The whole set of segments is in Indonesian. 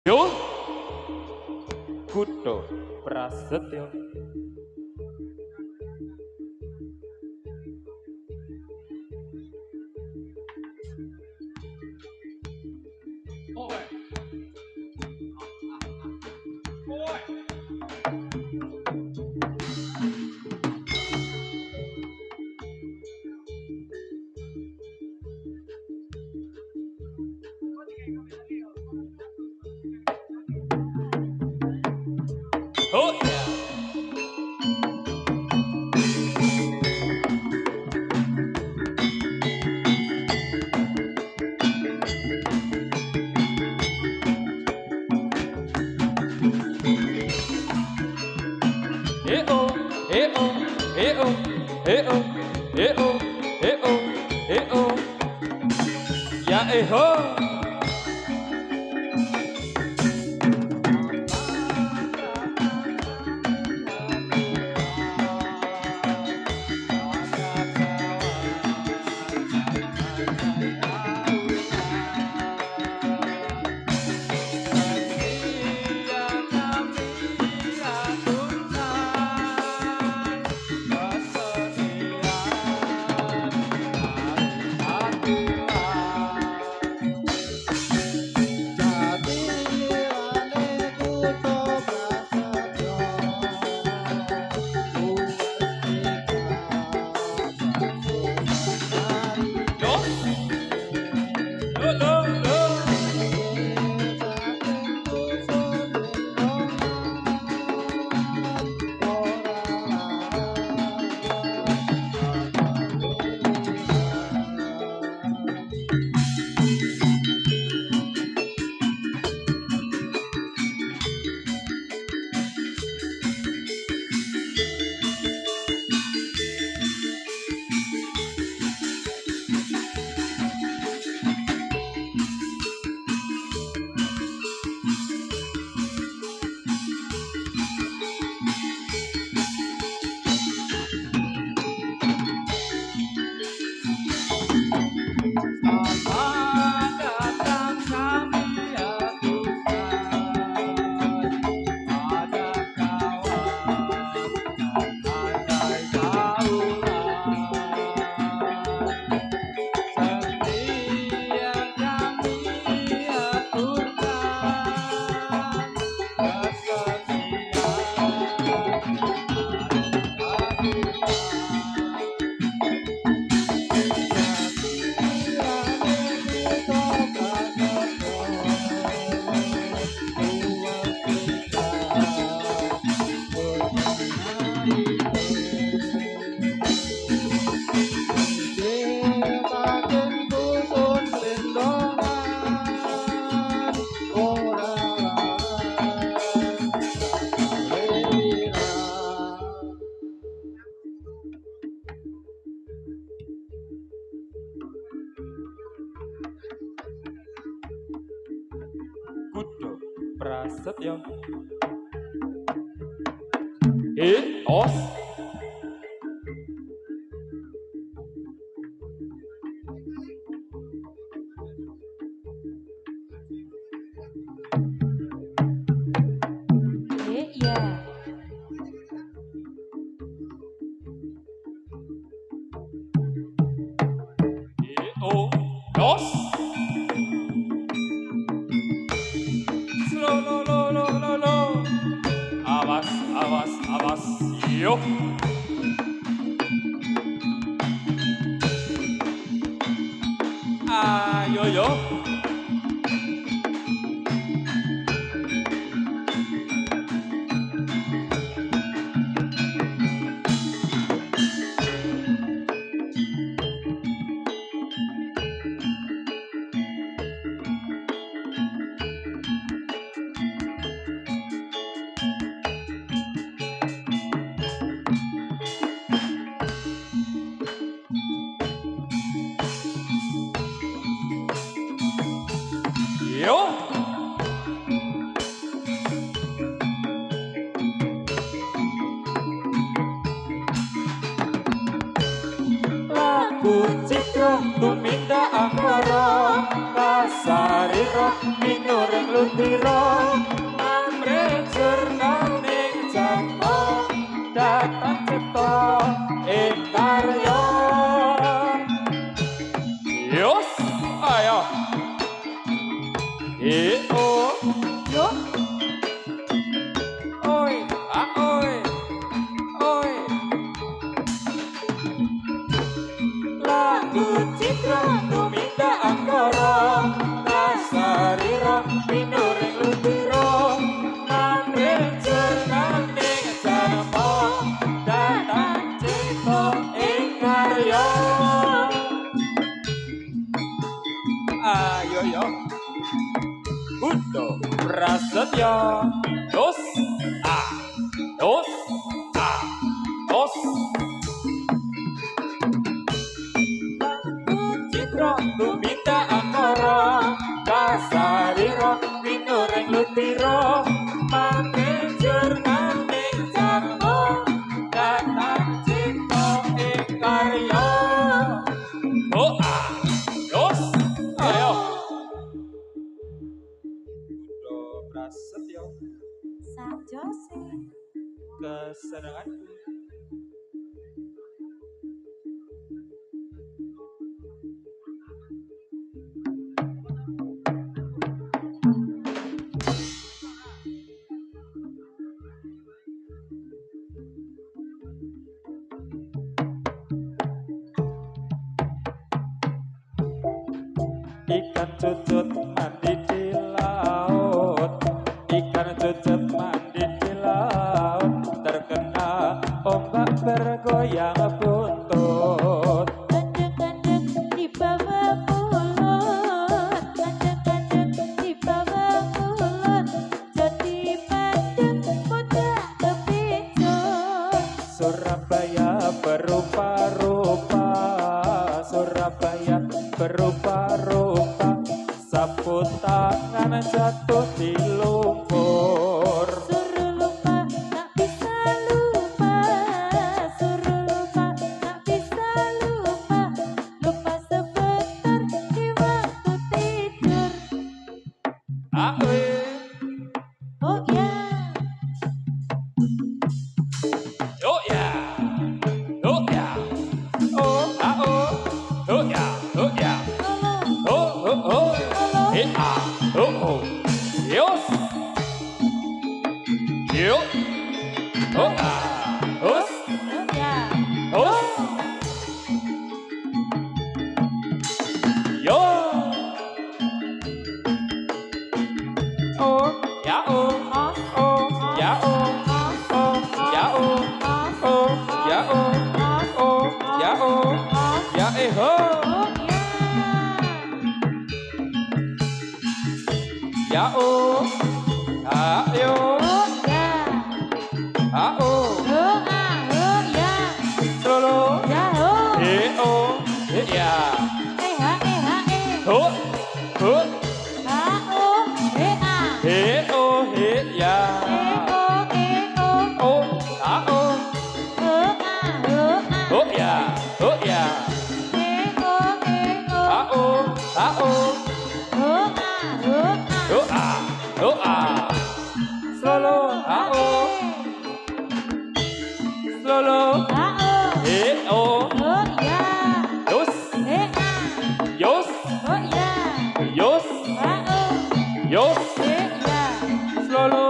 Yo Kuto Prasetyo. Oh yeah. Oh, oh, oh, oh, oh, ya ho. Kuto Prasetyo. Os. Ya. Oh, dos. Slow, lo, lo, lo, lo, lo. Awas, awas, awas. Yo. Ayo, yo. Yo. Lagu Citro tumindak akara kasarira minureng lutira. Prasetyo dos dos dos Citra Bumita Angkara Kasariro Winureng Lutiro Makejur Nanding Jango Datang Cipto Ing Karya dos ayo Budo Prasetyo Sajose kesenanganku Ikan cucut mandi di laut, ikan cucut mandi di laut, terkena ombak bergoyang buntut. Kandek-kandek di bawah mulut, kandek-kandek di bawah mulut, jadi padang muda kepicut. Surabaya berupa-rupa, Surabaya berupa-rupa, sapu tangan jatuh di lumpur. Suruh lupa, tak bisa lupa. Suruh lupa, tak bisa lupa. Lupa sebentar di waktu tidur. Awe, Oh ya, yuk ya, yuk ya, oh, yuk ya, yuk ya, tolong, oh, tolong. oh, yus, yuk, oh, us, Oh ya, us, yo, oh, ya, oh, ya, oh, ya, oh, ya, ya, ya, ho, oh ya. ya, ayo, Oh ya, oh, ya, solo, ya ya, ha ho, ho, ya, oh, oh ya, doa, solo, solo, yos, yos, yos, yos, solo,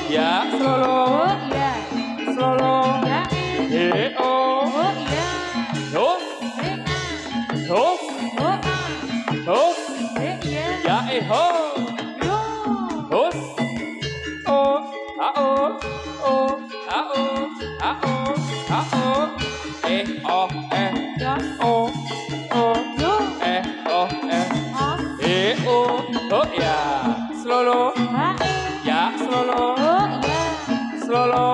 ya, solo, solo, yos, yos, yos, ya, ho, yos, oh, oh, oh, ya, solo, ya, solo, solo,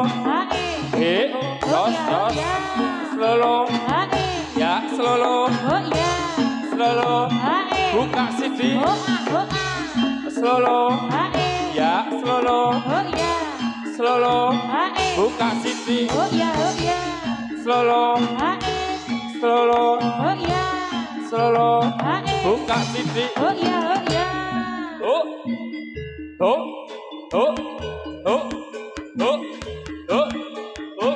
dos, solo, ya, solo, solo, buka CD, solo, ya, solo, solo, buka CD, solo, solo, solo, buka CD, oh, oh, oh, oh, oh, oh, oh,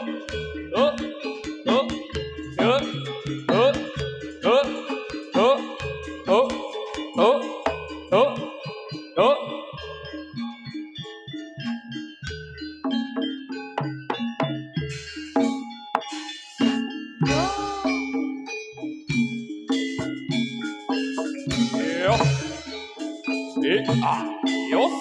oh, Yos.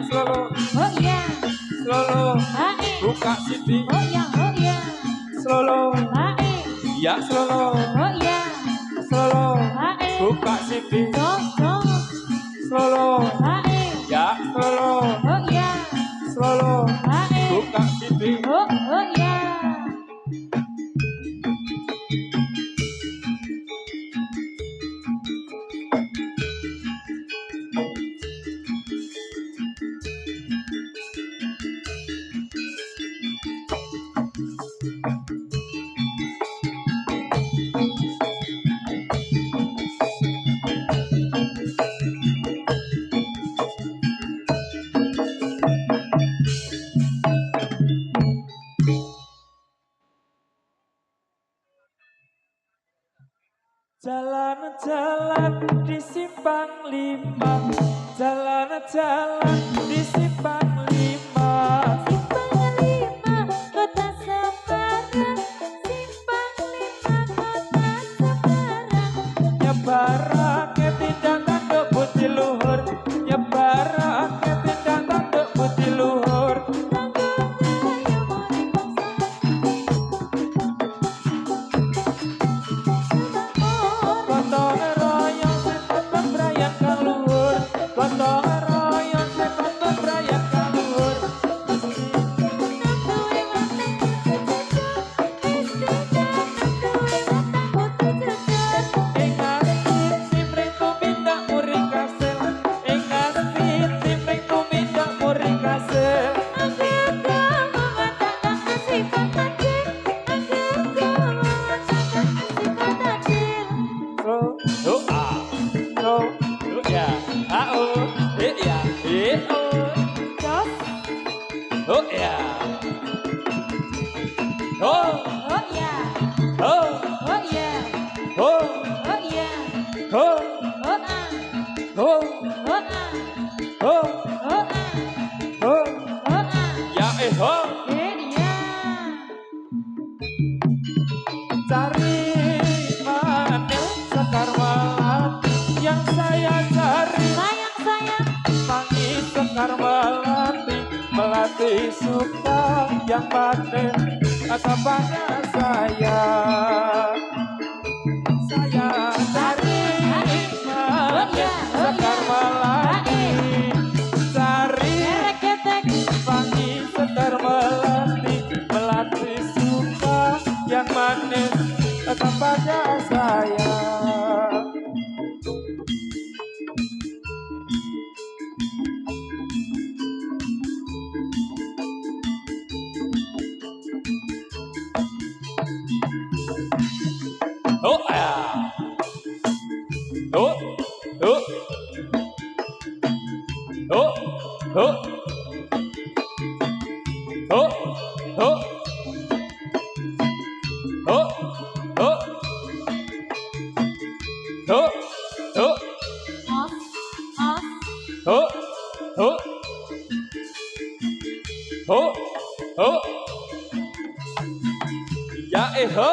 Solo, oh ya, Solo, baik, buka CD. oh ya, Solo, baik, ya Solo, oh ya, Solo, baik, buka CD. dong, dong, Solo, baik, ya Solo, oh ya, Solo, baik, buka CD. oh ya. Jalan-jalan di simpang lima, jalan-jalan di simpang lima. Simpang lima kota Semarang, simpang lima kota Semarang. Nyebarake tindak tanduk putih luhur, nyebarake tindak tanduk putih luhur. Gotong royong sekon bebrayan kang luhur, gotong royong sekon bebrayan kang luhur. Ingat simring tumindak muring kasil, ingat simring tumindak muring kasil. Oh, oh, ah, oh, oh, ya, ah, oh, ya, oh, oh, ya, oh, oh, oh, oh, oh, oh, oh, ya, oh. Cari mana Sekar Melati yang saya cari, Mangi Sekar Melati, Melati suka yang panen kepada saya. Saya cari mana Sekar Melati, cari Mangi Sekar Melati, Melati suka yang manis kepada saya. Oh ya, oh, oh, oh, oh, oh, oh, oh, oh, oh, oh, oh, oh, oh, oh, ya ho,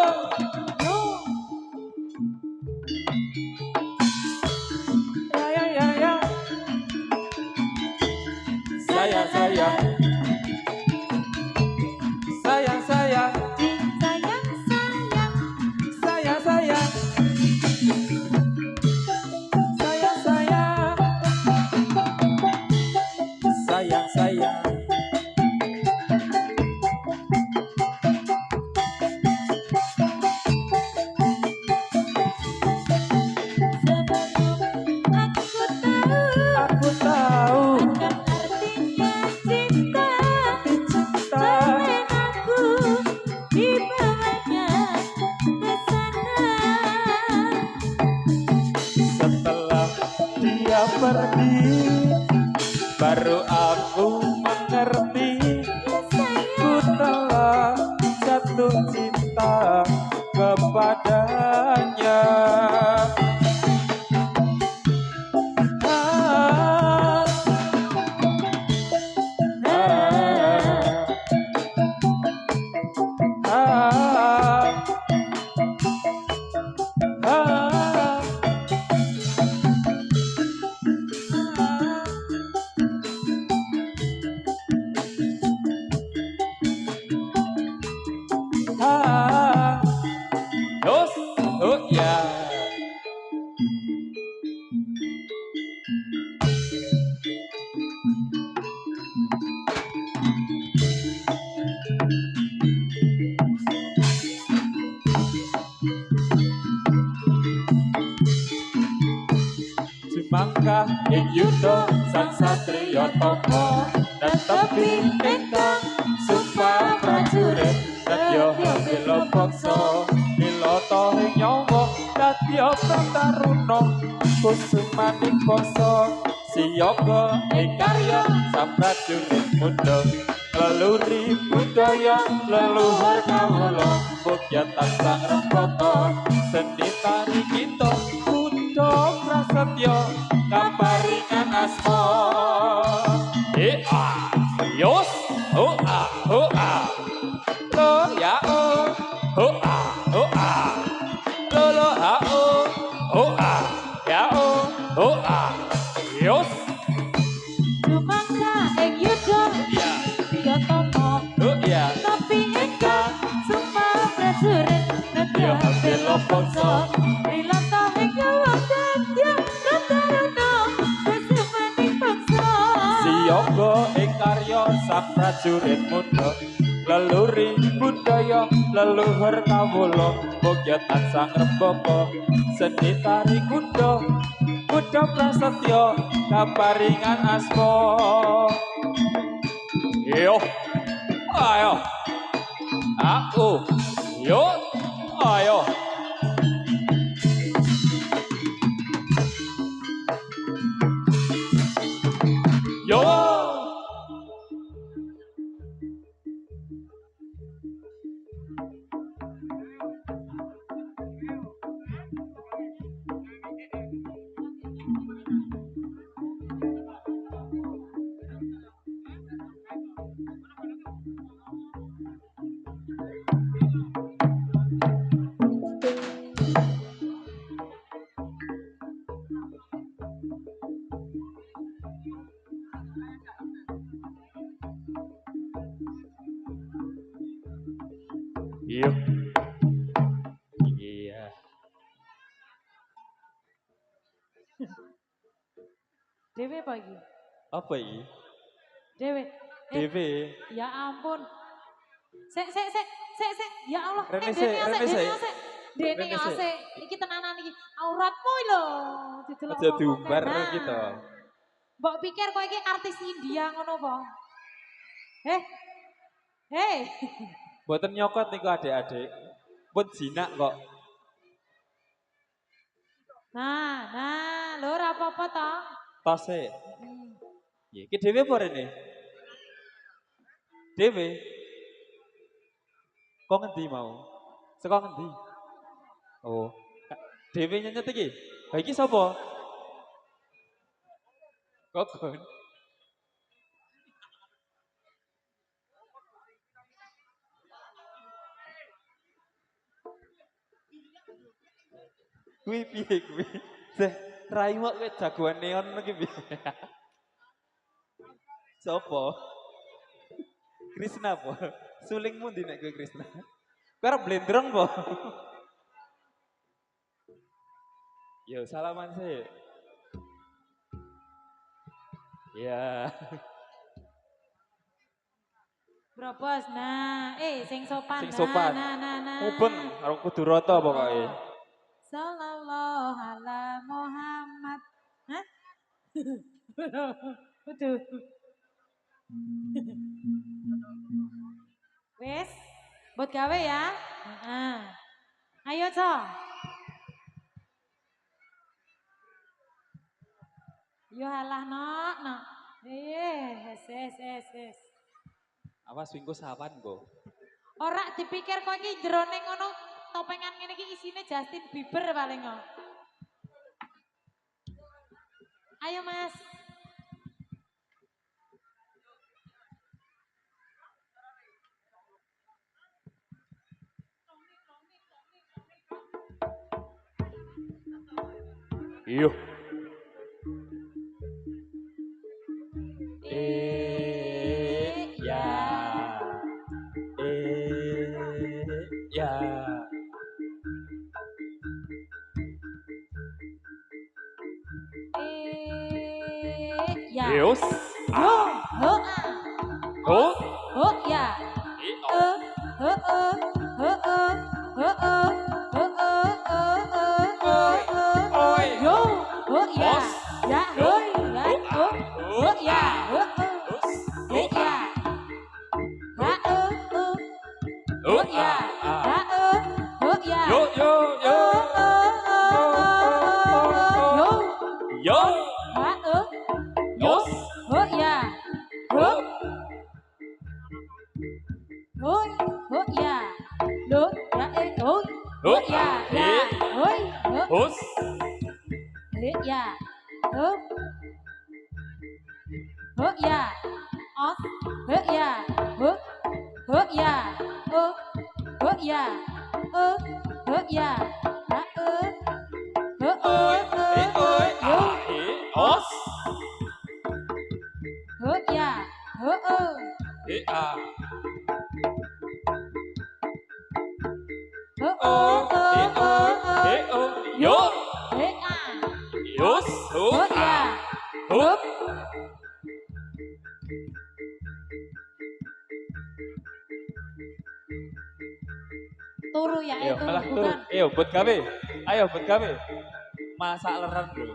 ya ya ya, sayang sayang, sayang sayang, sayang sayang, sayang sayang, sayang sayang. Aku tahu ing yuda sang satriya tangga netepi ingkang sumpah prajurit dadya bela bangsa nilata ing nyawa dadya prataruna kusumaning bangsa siyaga ing karya sang prajurit muda leluri budaya leluhur kawula mugia tansah rembaka seni tari kita Buddha prasetya kaparingan asma yos ho lo ya ho lo ha ho ya ho yos Sumangga ing yuda ya Yatomo ya tapi ingkang sumpah prajurit Ya, nedya bela bangsa bela nilata ing nyawa dadya prataruna kusumaning bangsa siyaga ing karya sang prajurit muda leluri budaya leluhur kawula mugia tansah rembaka seni tari kuda Buddha prasetya kaparingan asma yo ayo aku yo ayo yo Iya. Iya. Dewe apa iki? Apa ini? Dewe. DW. Ya ampun. Sek. Ya Allah. Rene Dene sik, asik, Rene Dene sik. asik. Dene Rene sik. asik. Iki tenanan iki. Auratmu lho. Didelok Aja wong diumbar nah. gitu. Mbok pikir kowe iki artis India ngono apa? Hei. Mboten nyokot niku adik-adik. Pun jinak kok. Nah, lho ora apa-apa to. Tose. Ya, iki dhewe apa rene? Dhewe. Kok ngendi mau? Saka ngendi? Oh. Dhewe nyenyet iki. Ha iki sapa? Kokon. Kuwi piye kuwi? Seh, raimu kowe jagoan neon iki piye? Sopo? Krisna po. Sulingmu ndi nek kowe Krisna? Kowe arep blendrong po? Yo salaman sih. Ya. Bros, nah, sing sopan. Sing sopan. Nah. Mubeng karo kudu rata pokoke. Sallallahu ala Muhammad. Hah? Betul. Wes, buat gawe ya. Ayo, Co. Yo halah nok. Yes. Awas wingko sawan go. Ora dipikir kok iki jerone ngono topengan ngene iki isine Justin Bieber paling kok. Ayo Mas. Iyo. Ya. Ya. Ya. Yus. Ho ya. Yo, ya. Ya, hoi. Ho ya. Ha ho ya. Yo yo yo. Yo. Yo. Ha yo. Yos. Ho ya. Ho. Hoi. Ho ya. Lo ya hoi. Ho ya. Ya. Hoi. Ho. Hus. He ya. Ho. Ho ya. Os. Ho ya. Ho. Ho ya. Ho. Ho ya. Ho. Ho ya. Ha ho. Ho Oi. Oi. Yo. Os. Ho ya. Ho ho. A. Ho O. O. Yo. He a. Yos. Hu. Ho ya. Hup. Turu ya Ayo, itu malah tuh. bukan. Ayo, buat gawe. Ayo, buat gawe. Masak leren bro.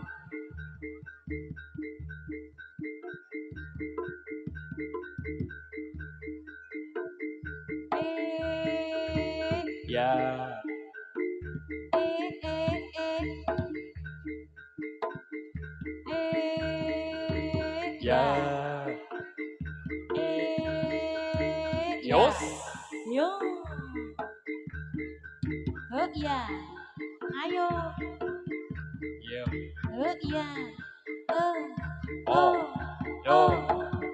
Ya. Ya. Yos. Yo. Ho ya. Ayo. Yo. Ho ya. O. Yo.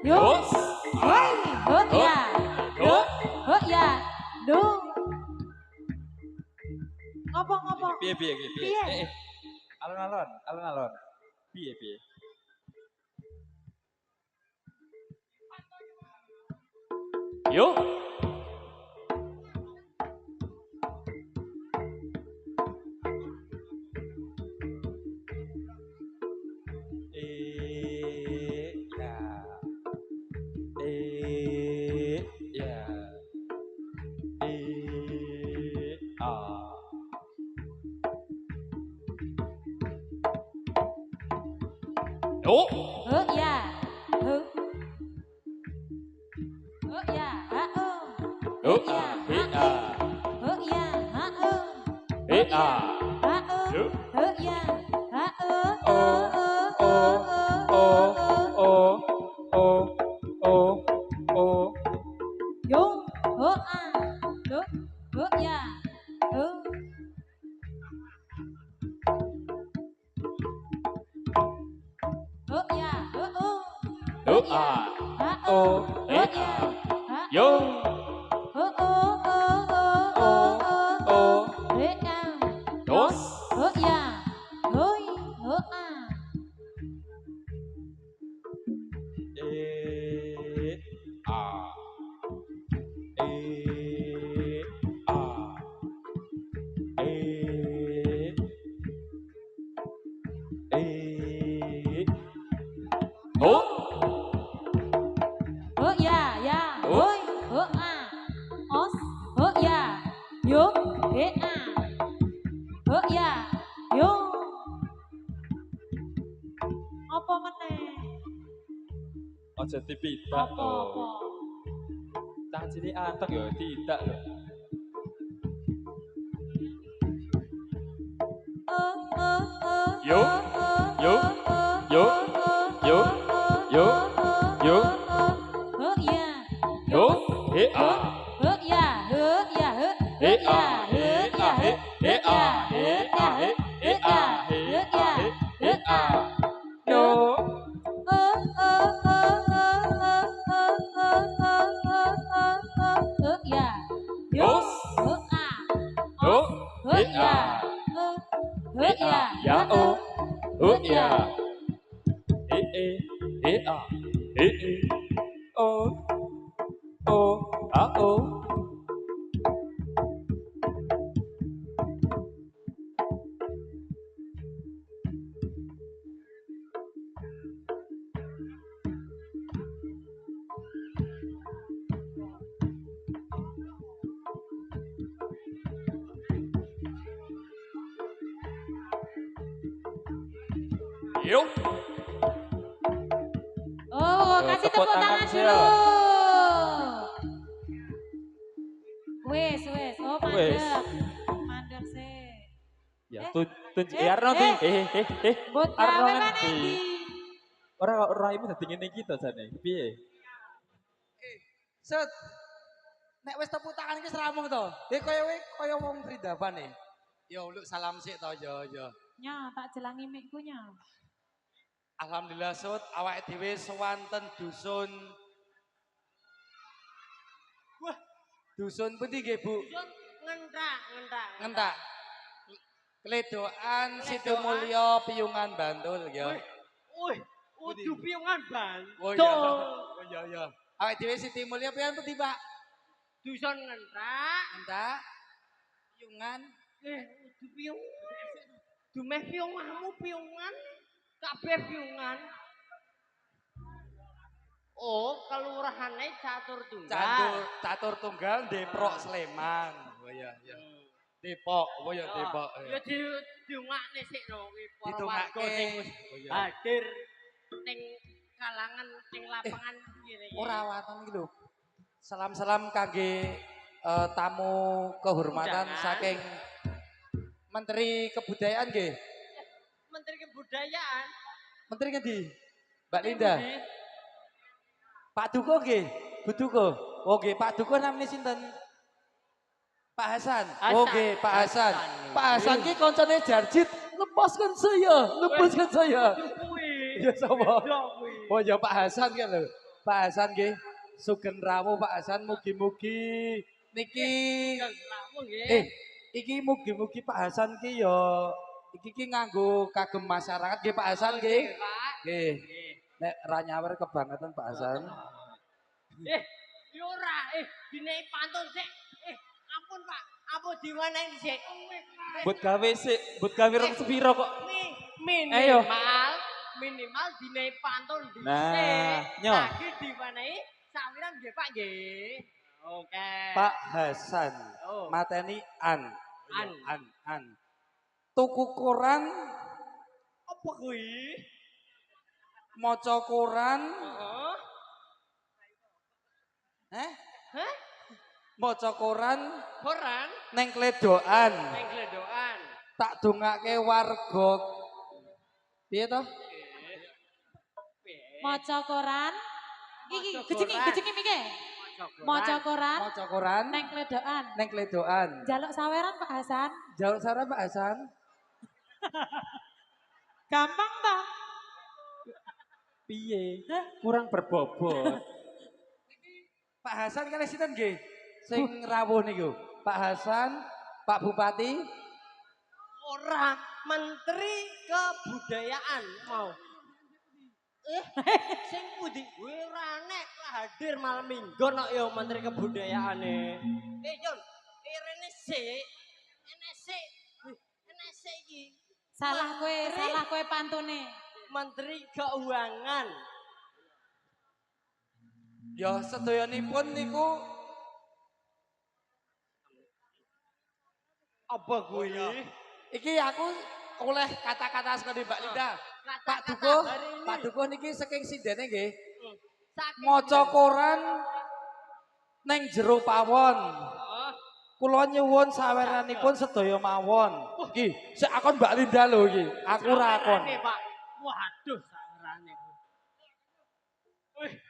Yo. Yos. Hoi. Ho ya. Yo. Ho ya. Do. Ngopo. Piye piye piye. Piye? Alon-alon, alon-alon. Piye piye. Yo. Ya. Ya. A. Yo. Ho ya. Ho. Ho ya. Ha o. Yo. A. He a. Ho ya. Ha o. He a. Ha o. Yo. Ho ya. Ha o. O. O. O. O. O. O. O. Yo. Ho a. Yo. Ho ya. Ho. Ho ya. Ho o. Yo. A. Ha O. o. He Ho a. ya. Ha Yo. Ho o. O. He a. Yos. Ho ya. Hoi. Ho a. A. Ho. Ho ya. Ya. Hoi. Ho a. Os. Ho ya. Yo. He a. Ho ya. Yo. Apa meneh? Aja dipidak Apa? to. Cah cilik anteng ya tidak lho. Yo. Yo. Yo. Yo. Yo. Yo. Ho ya. Yo. He a. Ho ya. Ho ya. Ho. He a. He a. He a. He a. He a. He a. He a. Yo. Ho ya. Yos. Ho a. Ho. Ho He ya. a. Ho ya. Ya o. Ho ya. He he a. He o. O. A o. Yo. Oh, kasih tepuk tangan dulu. Wis, wis. Oh, Wis. mandek. Mandek sih. Ya, Eh, tunjuk eh, Arno ki. Mbut Arno gawe kan meneh ndi? ora imu dadi ngene iki to jane. Piye? Set, nek wis tepuk tangan iki seramung to. Kaya wong Fridaban e. Ya uluk salam sik to ya. Nya, tak jelangi mikku nya. Alhamdulillah Sut, awake dhewe sewanten dusun. Wah, dusun pundi nggih, Bu? Ngentak. Kledokan Situ Mulya Piyungan Bantul ya. Wih, udu piungan Oh Bantul. iya. Awake dhewe Siti Mulya pian pundi, Pak? Dusun ngentak. Ngentak. Piyungan. Udu piung. Dumeh piunganmu piungan. Kabeh piungan. Oh, kelurahane Catur Tunggal. Catur Tunggal Depok Sleman. Oh iya. Depok, oh ya Depok. Ya diungakne sik lho kuwi para Ditungake. warga sing wis Oh iya. hadir ning kalangan ning lapangan kene. Ora waton iki lho. Salam-salam kangge tamu kehormatan Undangan. saking Menteri Kebudayaan nggih. Menteri Kebudayaan. Menteri ngendi? Mbak Linda. Budi. Pak Duko nggih. Bu Duko. Oh nggih, Pak Duko namanya sinten? Pak Hasan. Oh nggih, Pak Hasan. Pak Hasan ki koncone Jarjit, lepaskan saya. Kuwi. Ya sapa? Ya kuwi. Oh ya Pak Hasan kan lho. Pak Hasan nggih. Sugeng rawuh Pak Hasan mugi-mugi niki Ramu nggih. iki mugi-mugi Pak Hasan ki ya iki ki nganggo kagem masyarakat nggih Pak Hasan nggih. Pak. Nggih. Nek ra nyawer kebangetan Pak Hasan. Yo ora, dinehi pantun sik. Ampun Pak, apa diwenehi sik? But gawe sik, but gawe rong sepiro kok. Minimal, minimal dinehi pantun dhisik. Nah, nyo. Lagi diwenehi sawiran nggih Pak nggih. Oke. Pak Hasan. Oh. Mateni an. An. Tuku koran, Apa kuwi? maca koran, Heeh. Hah? maca koran Koran neng kledokan. ning gledokan. Tak dongake warga. Piye to? Maca koran. Iki Maca gejengi koran. gejengi mike. Maca koran Maca koran neng kledokan. neng kledokan. Jaluk saweran Pak Hasan. Jaluk saran Pak Hasan. Gampang toh? Piye? Kurang berbobot. Pak Hasan kalih sinten nggih? Sing rawuh niku. Pak Hasan, Pak Bupati, Ora Menteri Kebudayaan mau. Sing pundi? Kowe ora nek hadir malam Minggu kok ya Menteri Kebudayaane. Jon, rene sik. Enek sik iki. Salah kowe pantune. Menteri Keuangan. ya sedayanipun niku Apa kuwi? iki aku oleh kata-kata sekali Mbak Linda. Pak Kata-kata Duko, hari ini. Pak Duko niki saking sindene nggih. Saking Maca koran neng jero pawon. Oh, Kula nyuwun saweranipun sedaya mawon. Iki sik akon Mbak Linda lho iki. Aku ra akon. sawerane, Pak. Waduh, sawerane.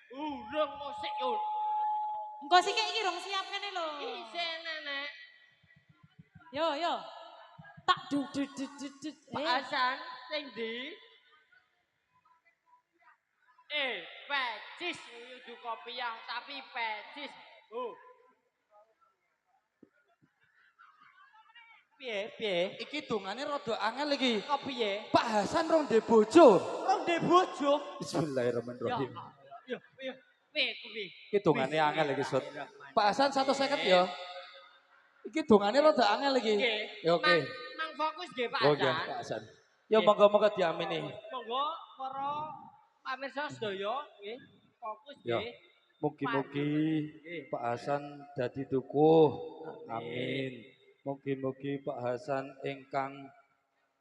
Urung musik yo. Engko sik iki rong siap kene lho. Isih nenek. Yo. Tak dudut. Pak Hasan sing ndi? Pecis kudu kopiah tapi pecis. Oh. Piye? Iki dongane rada angel iki. Kok piye? Pak Hasan rong ndek bojo. Rong ndek bojo. Bismillahirrahmanirrahim. Yo. Piye kuwi? Iki dongane angel iki, Sut. Pak Hasan 150 ya. Iki dongane rada angel iki. Ya oke. Mang fokus nggih Pak Oh iya, Hasan. Pak Hasan. Ya monggo-monggo diamini. Monggo para pamirsa sedaya nggih fokus Ya. nggih. Mugi-mugi Nggih. Pak Hasan dadi dukuh. Amin. Mugi-mugi Pak Hasan ingkang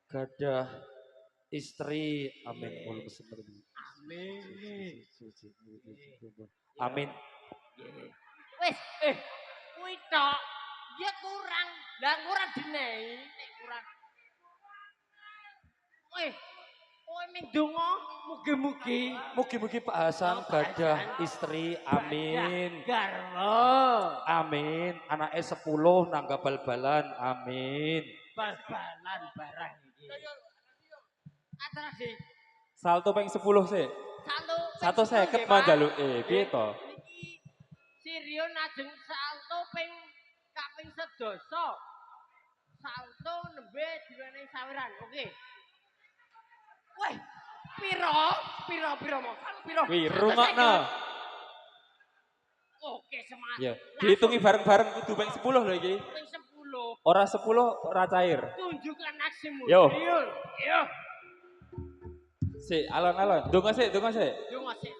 gadah istri. Amin. Amin. Wis, kuwi tok. Ya kurang. Lah kurang dinehi, nek kurang. Weh, kowe ming donga mugi-mugi Mugi-mugi Pak Hasan gadah istri, amin. garwa. Amin. Anake 10 nangga bal-balan, amin. Bal-balan barang iki. Atraksi. Salto ping 10 sih. Salto 150 manjaluke, piye to? Iki Sirion ajeng salto ping kaping sedasa. Salto nembe diwenehi saweran. Oke. Weh, piro mau? Piro? Wih, rungokno. Oke, semangat. Ya, dihitungi bareng-bareng kudu ping 10 lho iki. Ping 10. Ora 10 ora cair. Tunjukkan aksimu. Yo. Yo. Sik, alon-alon. Donga sik, donga sik. Yo ngasih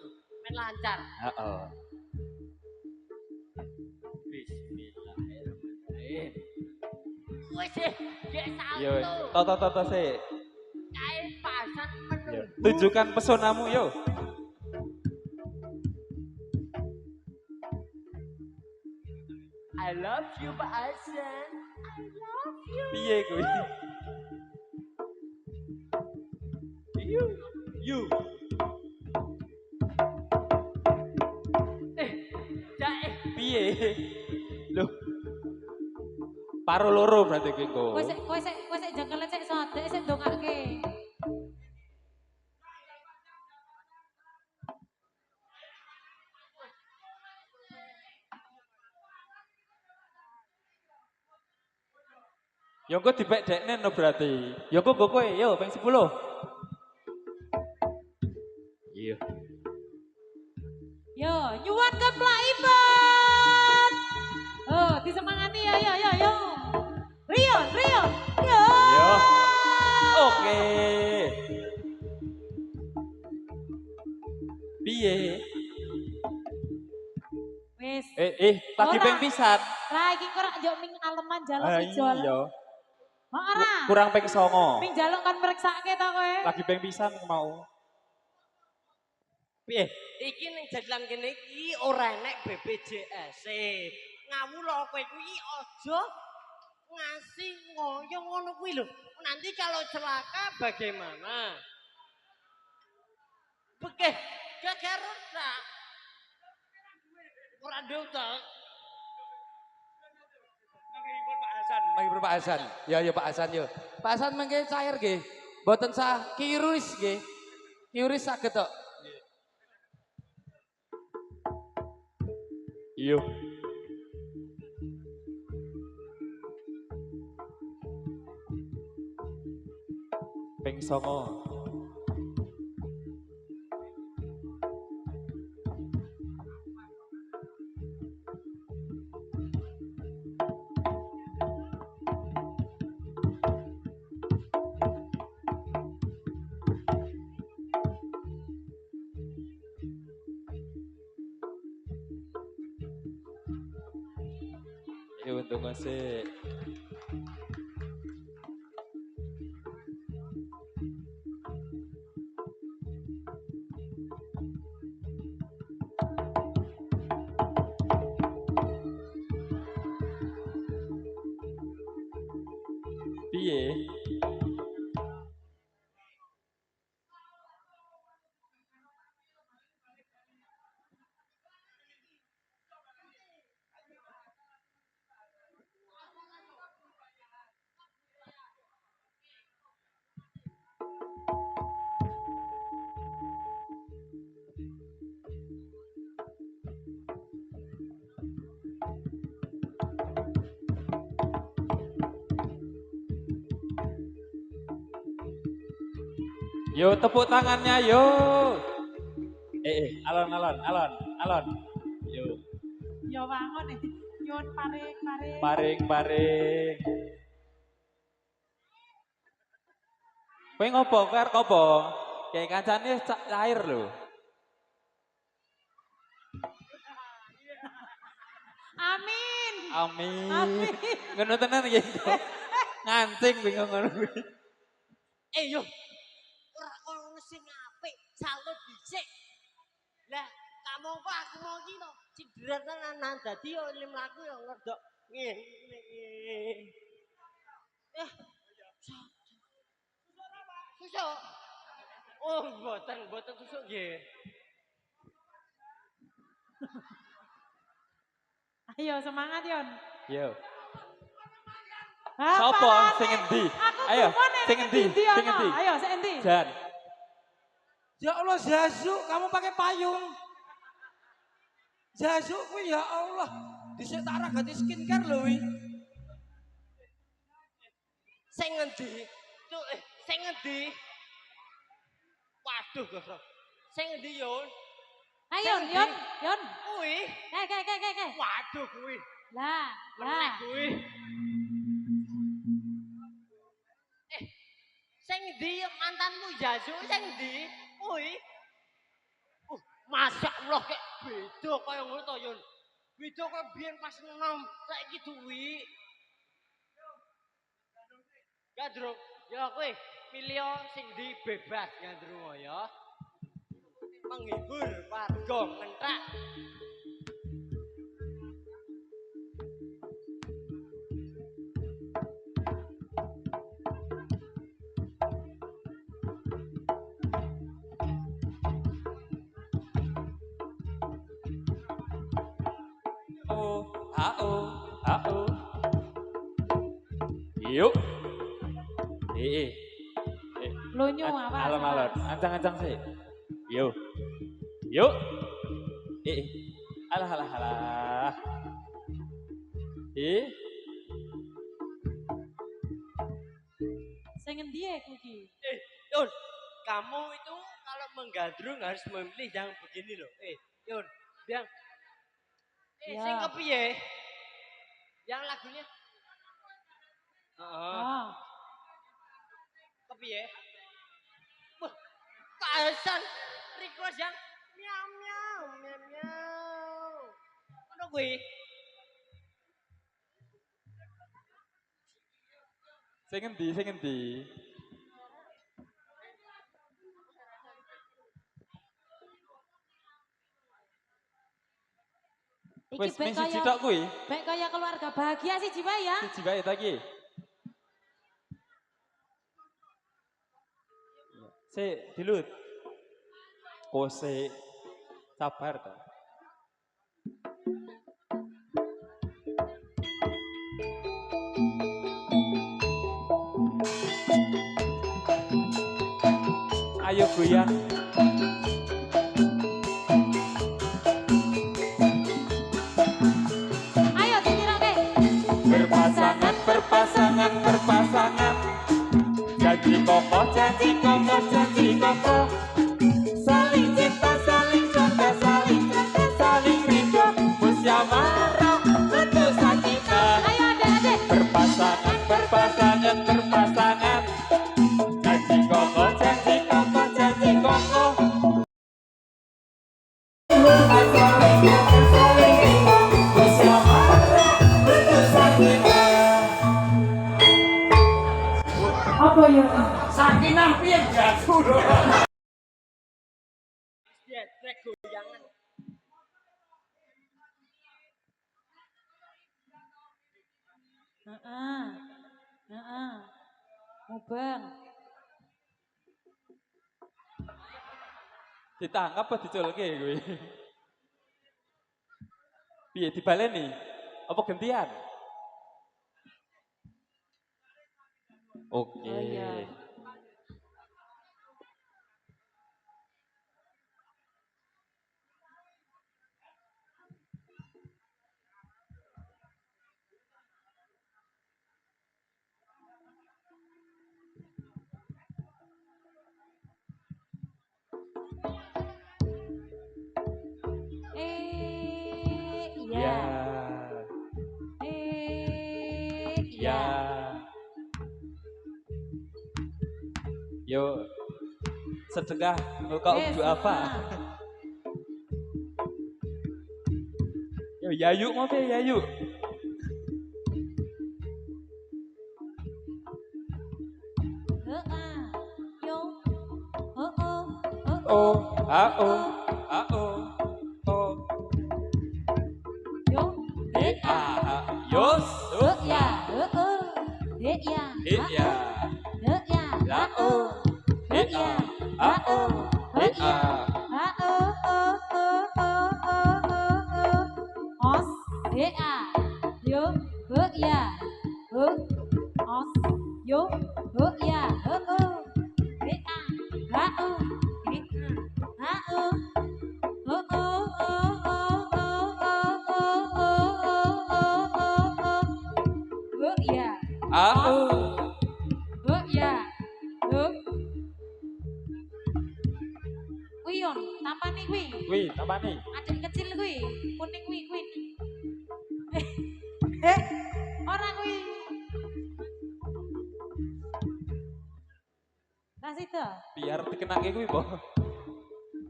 men lancar. Heeh. Bismillahirrahmanirrahim. Wes, gek Yo, salto. toto sik. Kae pasan Yo, menunggu. tunjukkan pesonamu yo. I love you, Pak Hasan. I love you. Piye kuwi? You. Jae. Piye? Loh. Paro loro berarti kuwi engko. Kowe sik jengkel sik sodek sik ndongake. Ya engko dipekdekne no berarti. Ya engko nggo kowe, yo ping 10. Iya. Yo, nyuwun ke Plaiban. Oh, disemangati ya, yo. Rion. Yo. Yo. Oke. Piye? Wis. Lagi Ora. ping pisan. Lah iki kok njuk ming aleman jaluk Ah, ijol. iya. Kok ora? Kurang ping 9. Ming jaluk kan mreksake to kowe. Lagi ping pisan mau. Piye? Iki ning jadlan kene iki ora enek BPJS. Ngawula kowe kuwi aja ngasih ngoyo ngono kuwi lho. Nanti kalau celaka bagaimana? Bekeh gagar ora. Ora nduk. Mangke Pak Hasan. Ya Pak Hasan yo. Pak Hasan mangke cair nggih. Mboten sah kiris nggih. Kiris saged tok. Iya. Ping 9. Yo untung sik. Piye? Yo tepuk tangannya yo. Alon. Yo. Yo wangun nyuwun paring. Paring. Kowe ngopo kar ngopo? Kayak kancane cair lho. Amin. Amin. Ngono tenan iki. Ngancing bingung ngono kuwi. Yo. Ora kono sing apik, salto dhisik. Lah Lah mongko aku mau iki to. Cidrat tenan dadi yo lim laku yo ngedok ngene. Eh. Susuk. Oh, mboten susuk nggih. Ayo semangat Yon. Yo. Ha, Sopo parane. sing endi? Aku Ayo, gumun nek sing endi? endi Sing ono. endi? Ayo sing endi? Jan. Ya Allah Zazu, kamu pakai payung. Zazu kuwi ya Allah. Dhisik tak arah ganti skincare lho wi. Sing endi? Cuk, sing endi? Waduh, Gosok. Sing endi, Yon? Ayo Sing endi? Yon. Kuwi. Kae. Waduh, kuwi. Lah. Meneh kuwi. Sing endi mantanmu Jazu sing endi? Kuwi. Masyaallah kek beda kaya ngono to, Yon. Beda kaya biyen pas enom, saiki duwi. Gandrung, ya kowe pilih sing ndi bebas gandrung ya. Menghibur warga ngentak. AO. Yuk. Eh. Lonyo apa? Alon-alon, ancang-ancang sih. Yuk. Yuk. Alah. Sing endi kuwi? Yon, kamu itu kalau menggandrung harus memilih yang begini loh. Yon, yang Ya. sing kepiye? Yang lagunya? Oh. Kepiye? Wah, Pak Hasan request yang miau. Ngono kuwi. Sing endi? Wes Iki mesti tok kuwi. Baik kaya keluarga bahagia sih Jiwa ya. Siji bae ta iki. Dilut. Kose sabar ta. Ayo goyang. Ayo ditirake. Berpasangan. Janji koko. Saling cinta, saling jaga, saling rindu. Musyawarah, putusan kita. Ayo adik-adik. Berpasangan. Janji koko. Apa ya? Sakinah piye Zazu lho. Ya, trek goyangan. Heeh. Mubeng. Ditangkap apa diculke kuwi? Piye dibaleni? Apa gantian? Oke. Oh iya. Iya. Ya. Yo. Sedekah muka udu apa? Yo Yayu mau pe Yayu. Yo. Oh. Oh, ah oh. Yos. ya, he ya, Hit ya. ya, La o. Hit ya. A o. Hit ya. Os, he a, yo, ya, os, yo, ya, he a, ha o, he a, ha o, ya. A o. Ya. Kuwi yon, tampane kuwi. Wih, apa nih? Adik kecil kuwi, kuning kuwi. Ora kuwi. Kasih to. Biar dikenake kuwi, Po.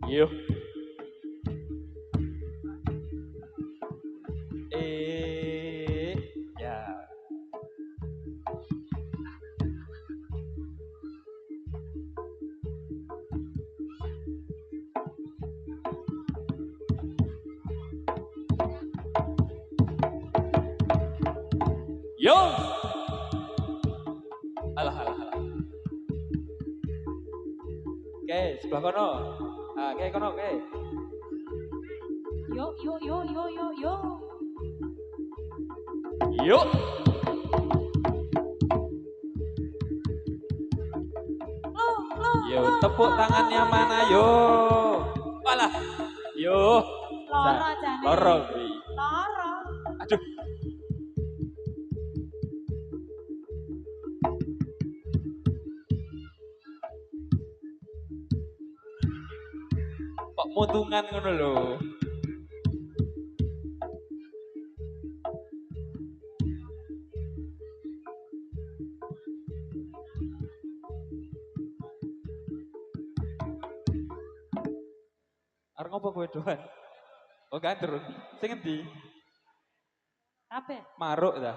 Yo. Ya. Yo. Alah. Oke, sebelah kono. Ah, oke kono, oke. Yo. Yuk. Yo, tepuk tangannya mana yo? Alah. Yo. Loro jane. Loro kuwi. Loro. Aduh. Kok mutungan ngono lho. Arep ngopo kowe doan? Oh, gandrung. Sing endi? Apa? Maruk ta.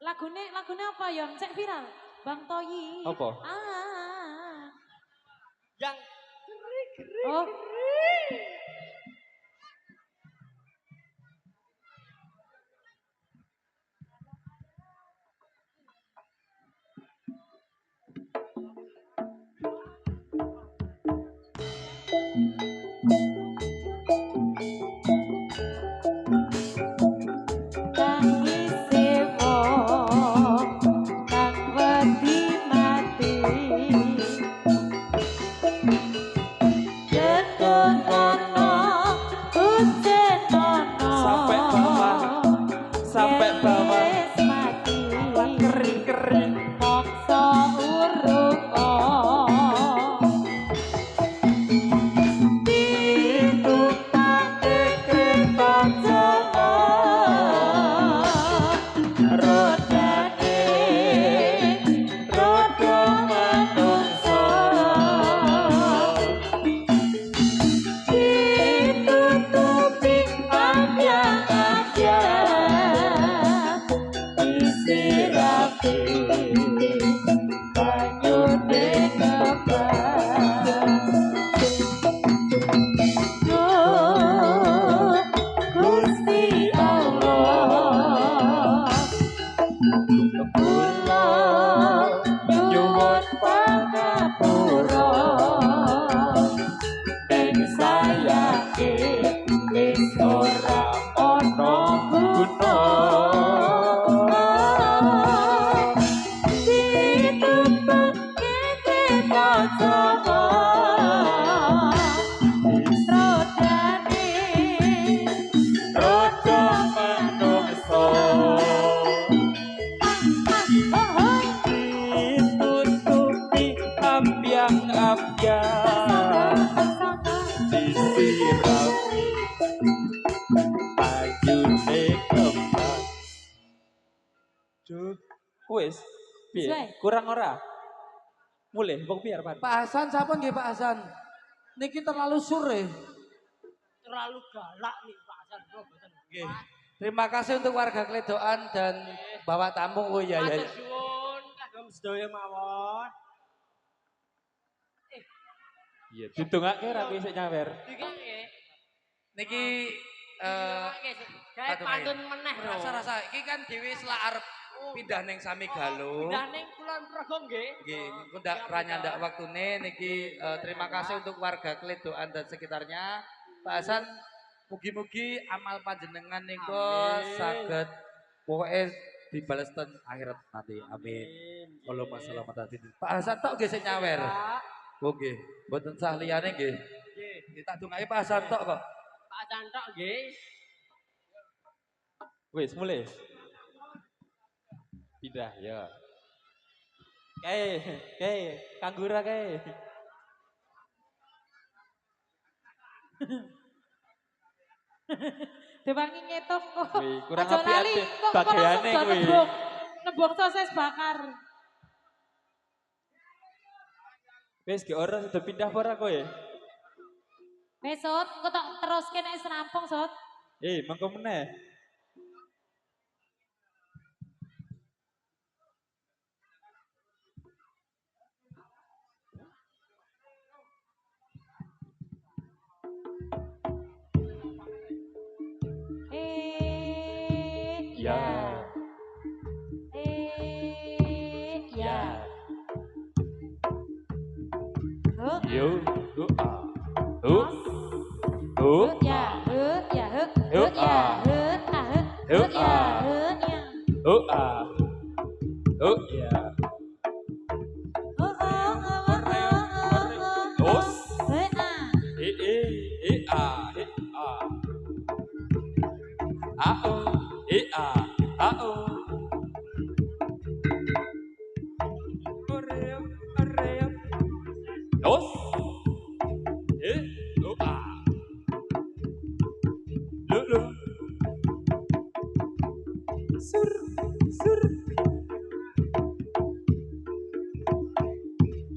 Lagune apa yon? Cek viral. Bang Toyi. Apa? Yang Oh. Kang isewo, kang wedi mati. Jedonana, ujenono. Sampai bawah. Wis mati. Kering. Moksa urung ditukake kereta jalan rodane roda manungsa ditutupi ambyang-ambyang disirapi banyune kebang. Duh, Gusti Allah, kula nyuwun pangapura, ing sayake wis ora ana guna. Ditebake kereta jalan, rodane roda manungsa. Ditutupi ambyang-ambyang disirapi banyune kembang. Duh, wis piye? Sesuai. Kurang ora? Mulih, wong biar Pak. Pak Hasan siapa nggih Pak Hasan? Niki terlalu sore. terlalu galak nih Pak Hasan. Bro, mboten. Nggih. Terima kasih untuk warga Kledokan dan bawa tamu. Oh iya Matur iya. suwun kagem sedaya mawon. Iya, didongake ra kowe sik nyawer. Dikake. Niki Kayak pantun meneh lho. Rasa-rasa iki kan dhewe selak arep pindah ning Sami Galuh. Pindah ning Kulon Progo nggih. Nggih, engko ndak nyandak waktune niki terima kasih untuk warga Kledokan dan sekitarnya. Pak Hasan, mugi-mugi amal panjenengan niku saged pokoke dibales ten akhirat nanti. Amin. Allahumma shalli ala Pak Hasan tok nggih sing nyawer. Oh nggih, mboten sah liyane nggih. Nggih. Kita dongake Pak Hasan tok kok. Pak Hasan tok nggih. Wis mulai. Pindah ya. Kae, kanggura kae. Dewangi ngetung kok. Wih, kurang Aja apik lali, ade kok bagiane langsung kuwi. Nebok sosis bakar. Wis ge ora sudah pindah ora kowe? Besot, engko tak teruske nek serampung, Sot. Mengko meneh. Ya. Ya. Yo, Ya, ya, Hu, ya, ah. ya, Hu, ah. ya. Ya. Os. Dos. Lu. Sur.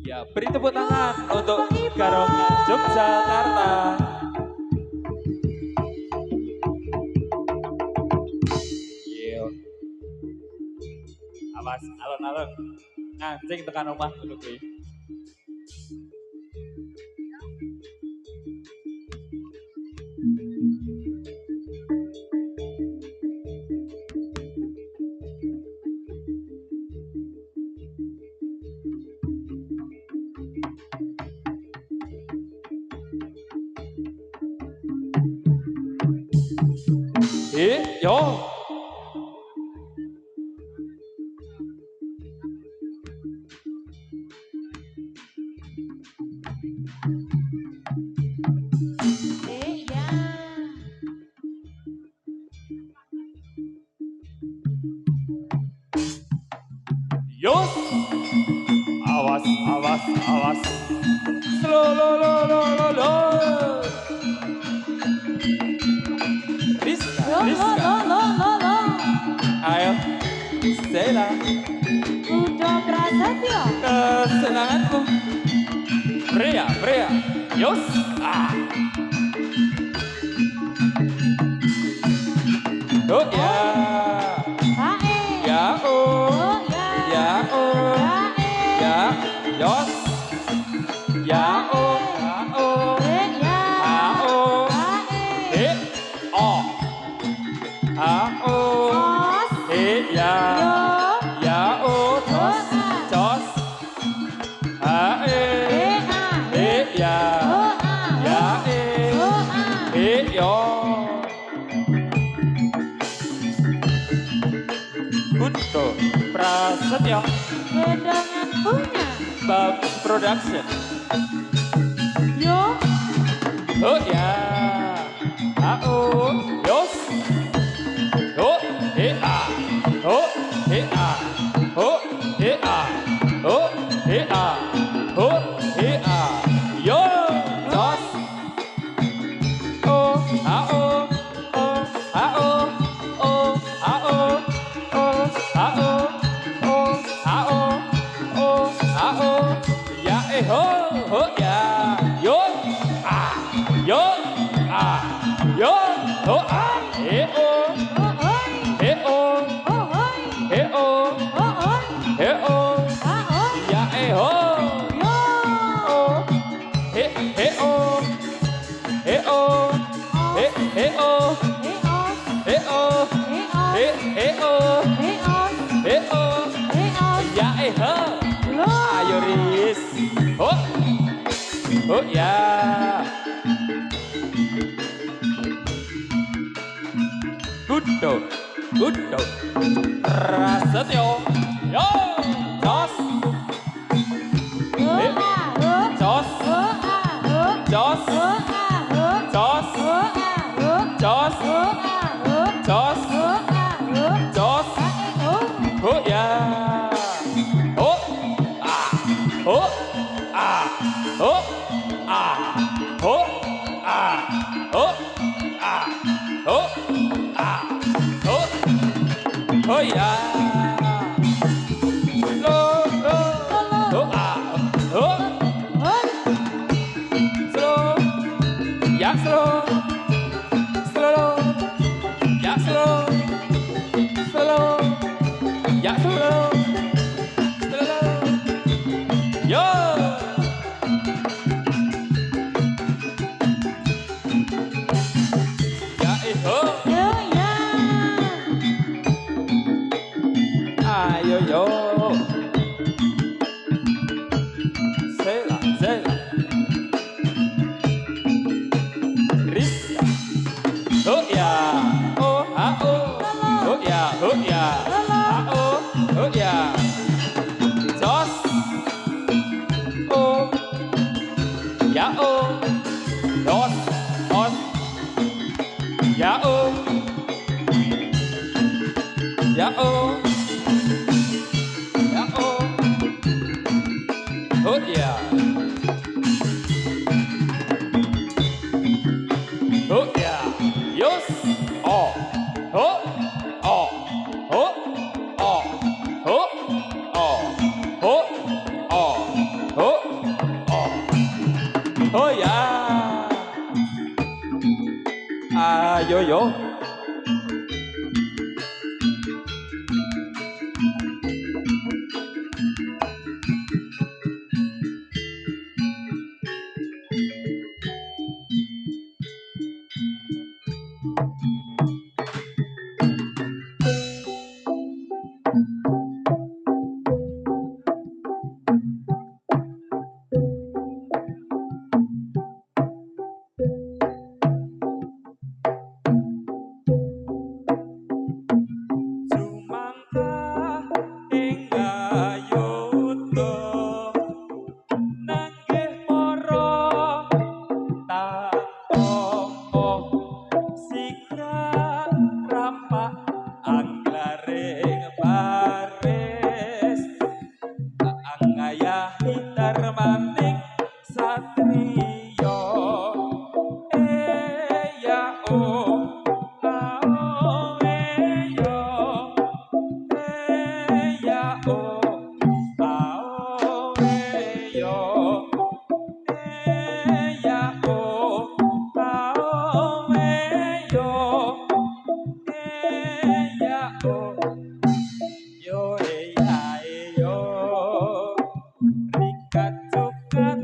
Ya, beri tepuk tangan untuk Garongan Yogyakarta. Yo. Awas, alon-alon. Ngancing tekan omah ngono kuwi. Yo. Ya. Yos. Awas. Lo. Rizka. Lo. Ayo. Stella. Udah prasetyo. Kesenanganku. Prea. Yos. Oh ya. Hae. Ya oh. Ya. Ya oh. Hae. Ya. Yos. Ya oh. Ya. Oh. Hae. Oh. Oh. Os. Ya. Yo. Ya oh. Jos. Ya. Ya yo. Kunto Prasetyo Wedangan punya. Bab Production. Yo. Oh ya. Yos. Oh yo. Jos. Oh, hoi. Oh, hoi. oh. Eos. Oh. Eos. Ya he. Lo. Ayo Riz. Oh. Oh ya. Gudo. Gudo. Prasetyo. Yo. Jos. Ho a ho. Jos. Ho a ho. Jos. Ho a ho. Jos. Ho a ho. Jos. Ho a ho. Jos. Ho a ho. Jos. A e ho. Oh ya. Oh. Ah. Oh. Ah. Oh. Ah. Oh. Ah. Oh. Ah. Oh. Ah. Oh. Oh ya. Lo. Lo. Oh ah. Oh. Ho. Slow. Ya slow. Slow. Ya slow. Slow. Ya slow. Slow. Yo. Ya ho. Yo ya. Ayo yo. Sela, sela. Ris. Oh ya. Oh ha oh. Oh ya, oh ya. Ha oh. Oh ya. Jos. Oh. Ya oh. Jos. Jos. Ya oh. Ya oh. Ya oh. Oh ya. Oh ya. Yos. Oh. Oh. Oh. Oh. Oh. Oh. Oh. Oh. Oh. Oh. Oh. Oh ya. Ayo yo. Sumangka ing gayuta nanggih para tatompo sigra rampak anglaring baris angayahi darmaning satriya ya oh oh ya ya oh aowe yo ya oh aowe yo ya oh yo ya yo rikat cukat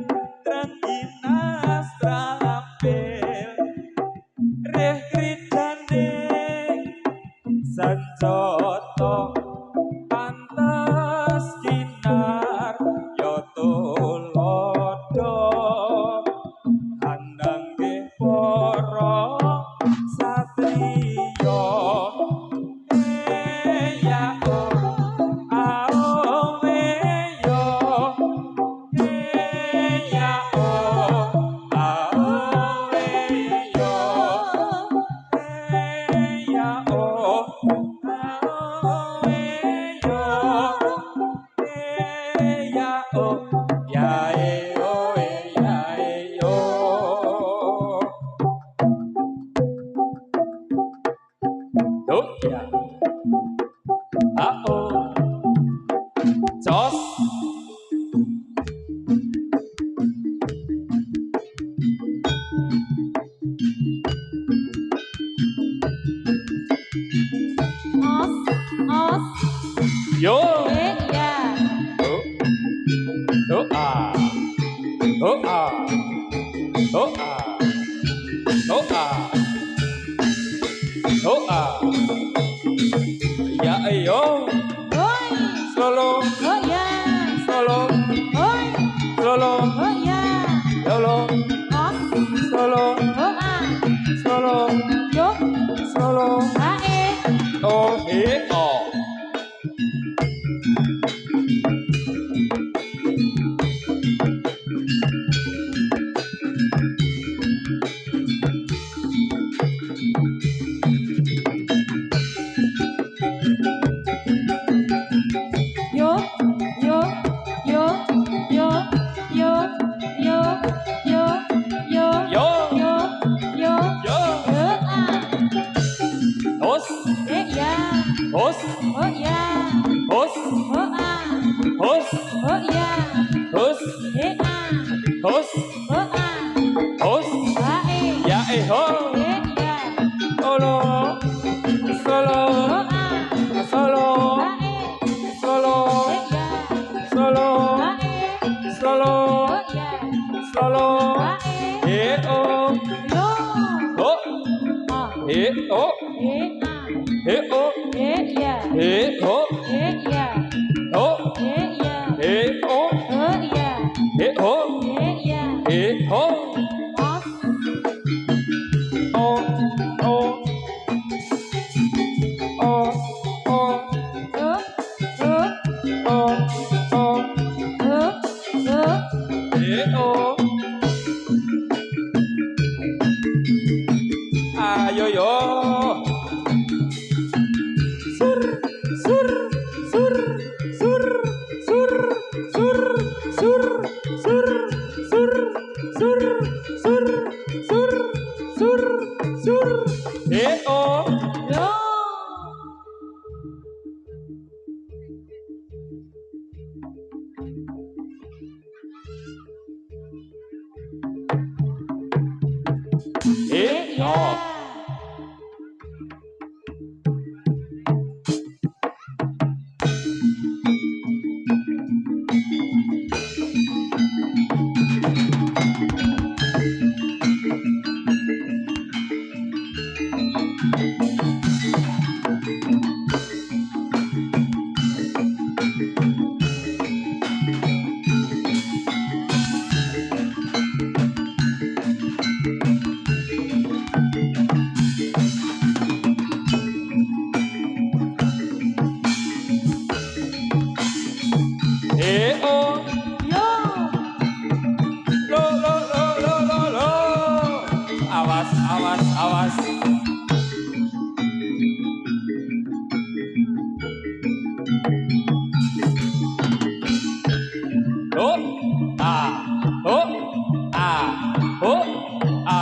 tranginas terampil reh kridane sanjoto pantas kinar yo tulodo handang nggih para satriya ya oh aowe yo ya oh aowe yo ya oh aowe yo ya oh ya oh ya yo oh ya ah oh jos Os. Os. yo E ya. oh oh ah oh ah oh ah oh ah oh ah O he o. Yo, yo, yo, yo, yo, yo, yo, yo, Yo, yo, yo, yo. Hos, ya, hos, ya, hos, hos, ya, hos, a, hos, hos. Ya ho. ya, Solo, solo, solo, solo, solo, solo, solo. He o, ho, he o, he o, he ho, ho, he o, he ho, he ho. O, o, o, o, o, o, he o. Ayo yo. Sur, sur, sur, sur, sur, sur, sur, sur, sur, sur, sur, sur, sur, sur. E o. E o. E o. Lo lo lo lo lo lo. Awas awas awas. Ho a ho a ho a.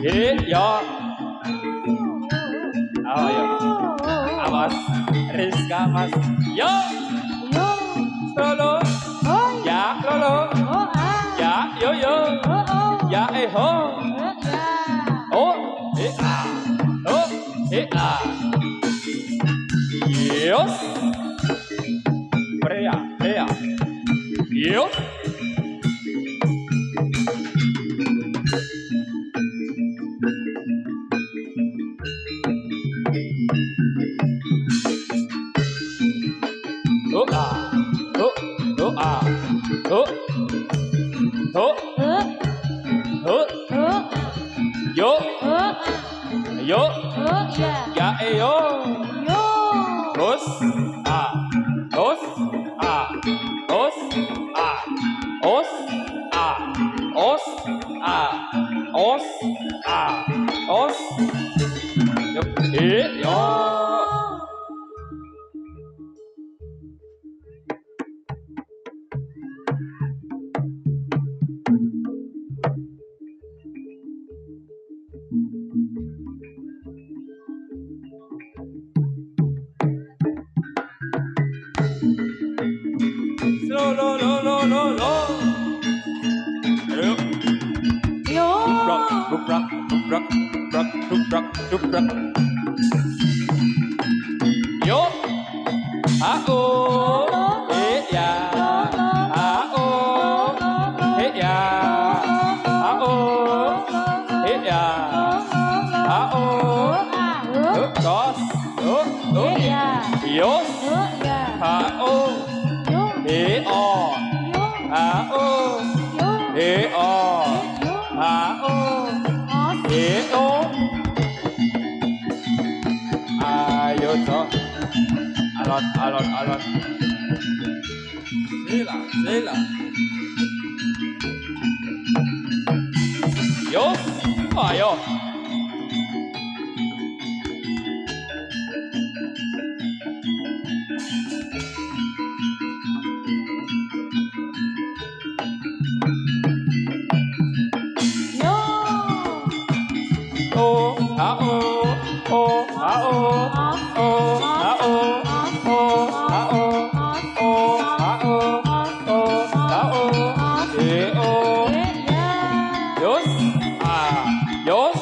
E yo. Ayo. Awas. Rizka mas. Yo. Lolo. Ya lolo. Ya yo yo. Ya ho. O e a. O e a. Yos. Brea brea. Yos. O a. O o a. O o o. Yo yo. Ya yo. Os a. Os a. Os a. Os a. Os a. Os a. Os. Yo. E yo. Lo lo lo lo lo lo. Rock, rock, rock, rock, rock, rock, rock, rock. O H O E O ayo cok alon alon alon sila sila yo ayo O H O O H O O H O O H O O H O O H O E O Yos Yos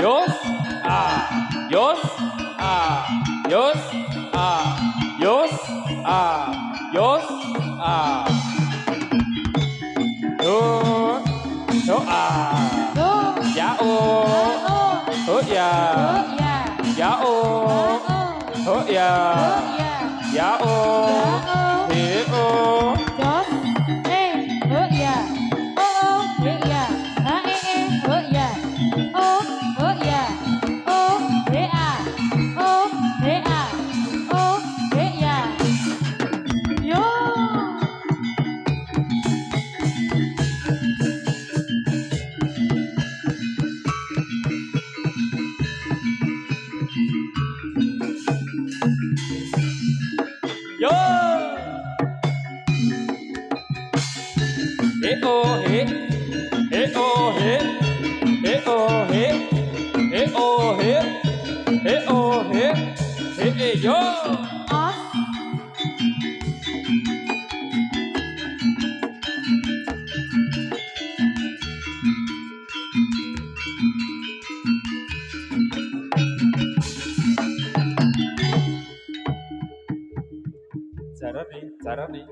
Yos Yos Yos Yos Yos Do Ya O ya Ya O ya Ya O E O Yo E O he E O he E O he E O he E O he yo Carane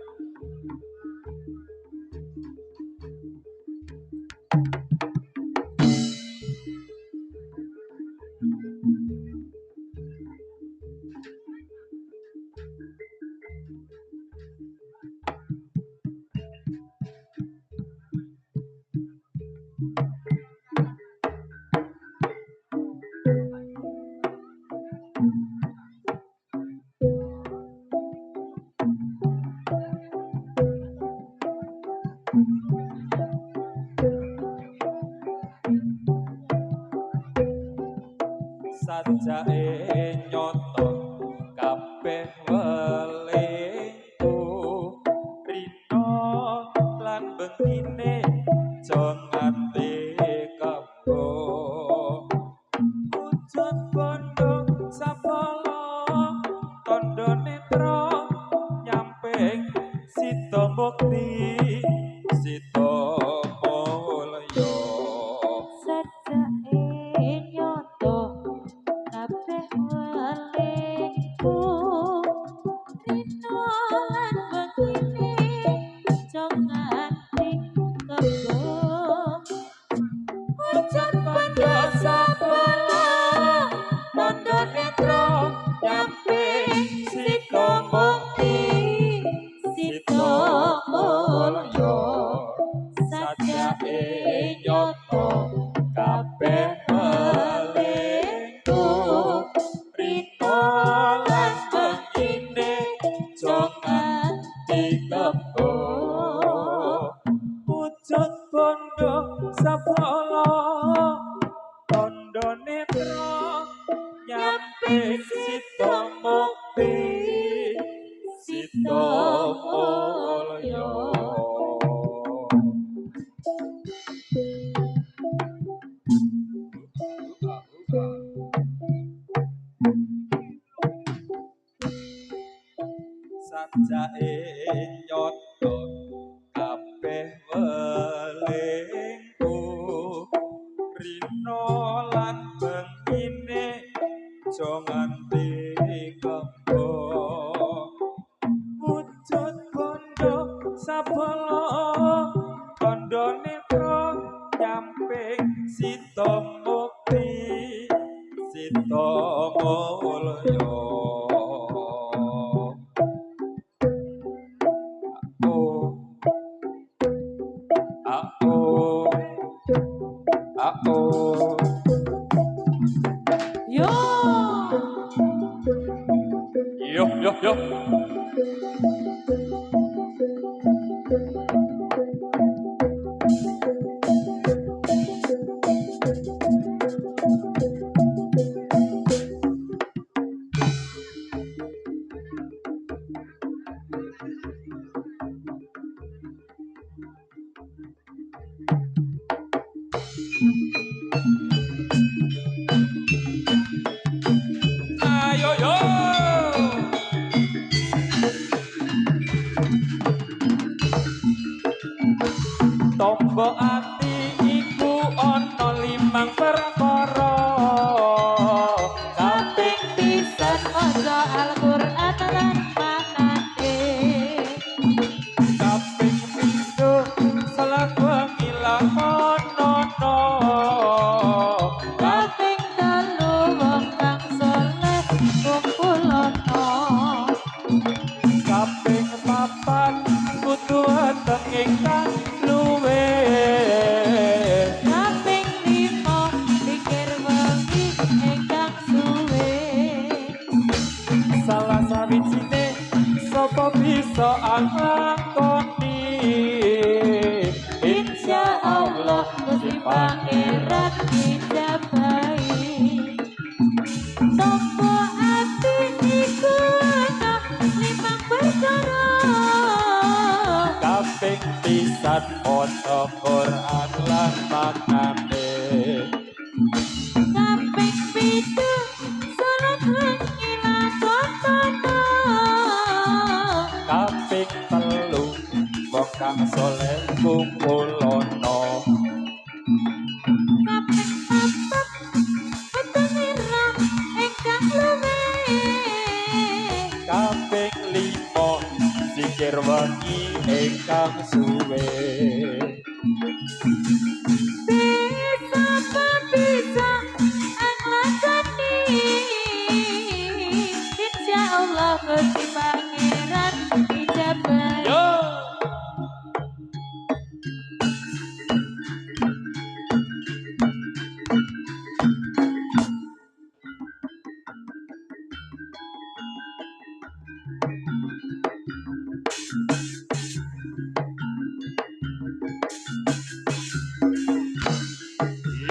sajake nyoto kabeh welingku rino lan bengine aja nganti kebo wujud bondo sapala tondo netra nyamping sita mukti sita mulya wujud bondo sapala tondo netra nyampe sita mukti sita mulya sajake nyoto kabeh welingku rino lan bengine aja nganti kebo wujud bondo sabala tondo netra nyamping sita mukti sita mulya Ao, ao. Yo. Yo. Ayo yo. Tombo ati iku ana 5 perkara. Kaping pisan maca Al-Qur'an lan maknane. Kaping pindho salat wengi lakonono. Kaping telu wong kang saleh kumpulono. Kaping papat kudu anteng ingkang luwih. Kaping lima pikir wengi ingkang suwe. Salah sawijine sapa bisa nglakoni. Insya Allah Gusti Pangeran ijabahi. Tombo ati iku ana 5 perkara. Kaping pisan maca Quran lan maknane. Kaping pitu salat wengi lakonono. Kaping telu wong kang saleh kumpulono. Kaping papat petenira ingkang luwih. Kaping lima zikir wengi ingkang suwe. Bisa bisa nglakoni. Insya Allah Gusti Pangeran ijabahi. Yo.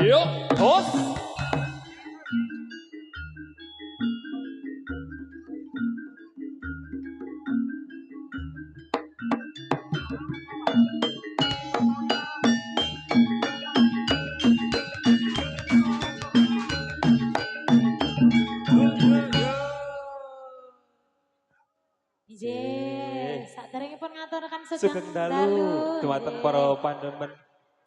Yo, hos. Nggih, saderengipun ngaturaken Sugeng dalu dumateng para pandemen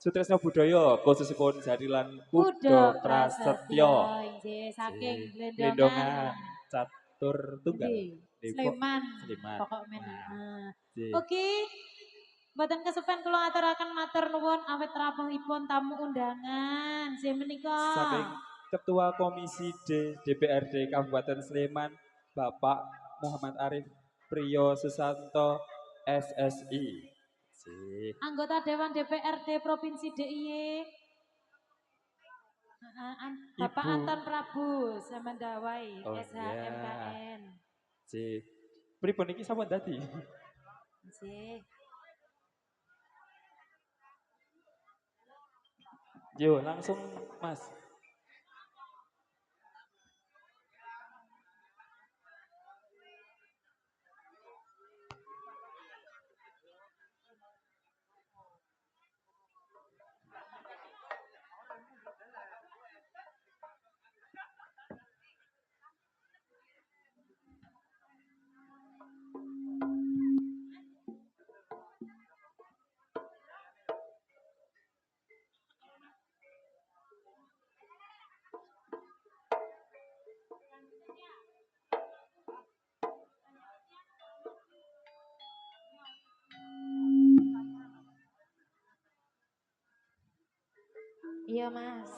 Sutresna Budaya khususipun Jarilan Kuda Prasetyo. Nggih, saking Lendongan Lendongan. catur tunggal. Nggih, Depok, Sleman. Sleman. Pokok men. Nah, nggih. Oke. Mboten kesupen kula ngaturaken matur nuwun awit rawuhipun tamu undangan. Sing menika. Saking Ketua Komisi D DPRD Kabupaten Sleman, Bapak Muhammad Arif Priyo Susanto SSI. Sih. Anggota Dewan DPRD Provinsi DIY. Bapak Ibu. Anton Prabu Semendawai Oh, SHMKN. Sih. Pripun iki sampun dadi? Nggih. Yo, langsung Mas. Iya, Mas.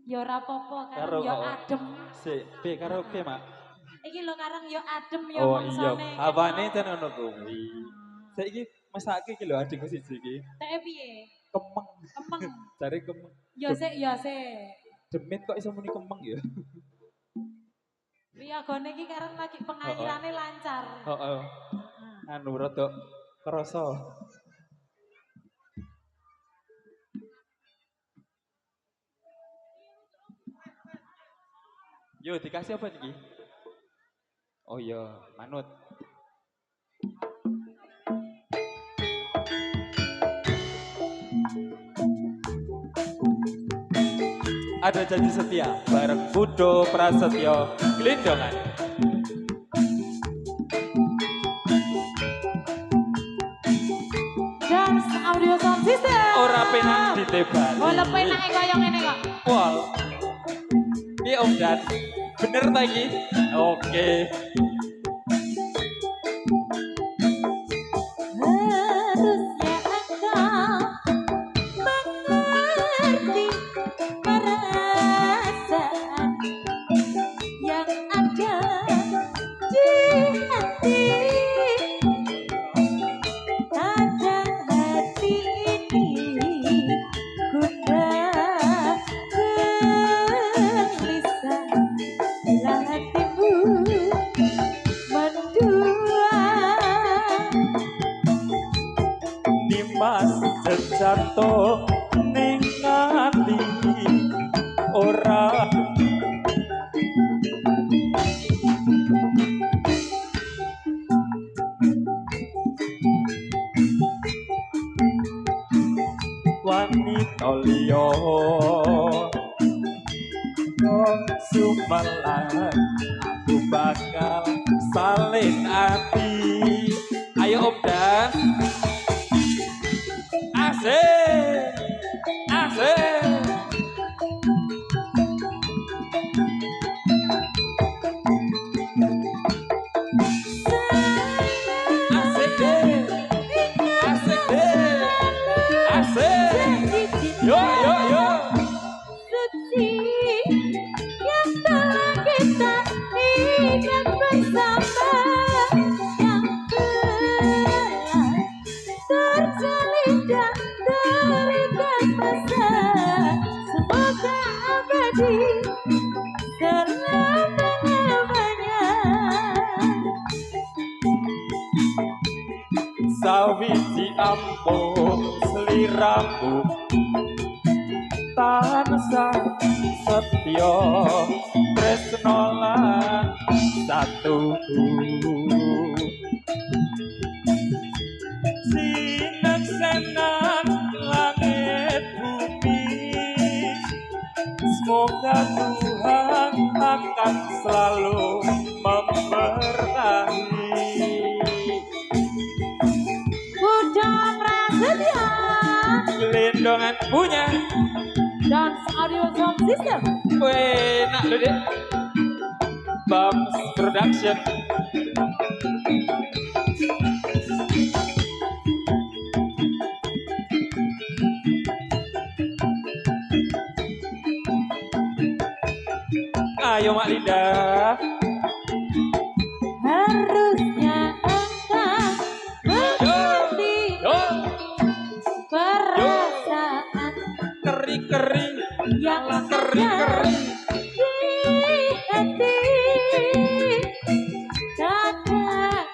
Ya ora apa-apa, Karo karang ya kok. adem. Sik, piye karo piye, Mak? Iki lho karang ya adem ya Oh iya, mangsane. hawane jan ono kuwi. Saiki mesake iki lho adikku siji iki. Teke piye? Kemeng. Kemeng. Jare kemeng. Ya sik, ya sik. Demit kok iso muni kemeng ya? Wiyagone iki karang lagi pengairane lancar. Heeh. Anu rada krasa. Yo dikasih apa iki? Oh iya, manut. Ada janji setia bareng Budo Prasetyo Glindongan. Dance audio sound system. Ora penak ditebali. Wala penake kaya ngene kok. Pol. Piye Om Dan? Bener ta iki? Oke. Harusnya engkau mengerti perasaan yang ada di hati. Kadang hati ini gundah gelisah bila hatimu mendua. Dimas jatuh ning ati ora wanita liya sumelan aku bakal salin ati. Ayo Om Dan. Asik. Asik. Asik deh. Asik deh. Asik. Yo yo yo. Suci yang telah kita ingat bersama, yang telah terjalin dan terikat mesra, semoga abadi selama-lamanya. Sawiji ampun sliramu tansah setya tresno lan satu sineksenan langit bumi. Semoga Tuhan akan selalu memberkahi. Budo Prasetyo Glindongan punya. Dance audio sound system. Weh, nak lu deh. Bams Production. Ayo Mak Linda. Harusnya engkau mengerti Yo, perasaan keri-keri. yang Alah, ada keri-keri. di hati. Kadang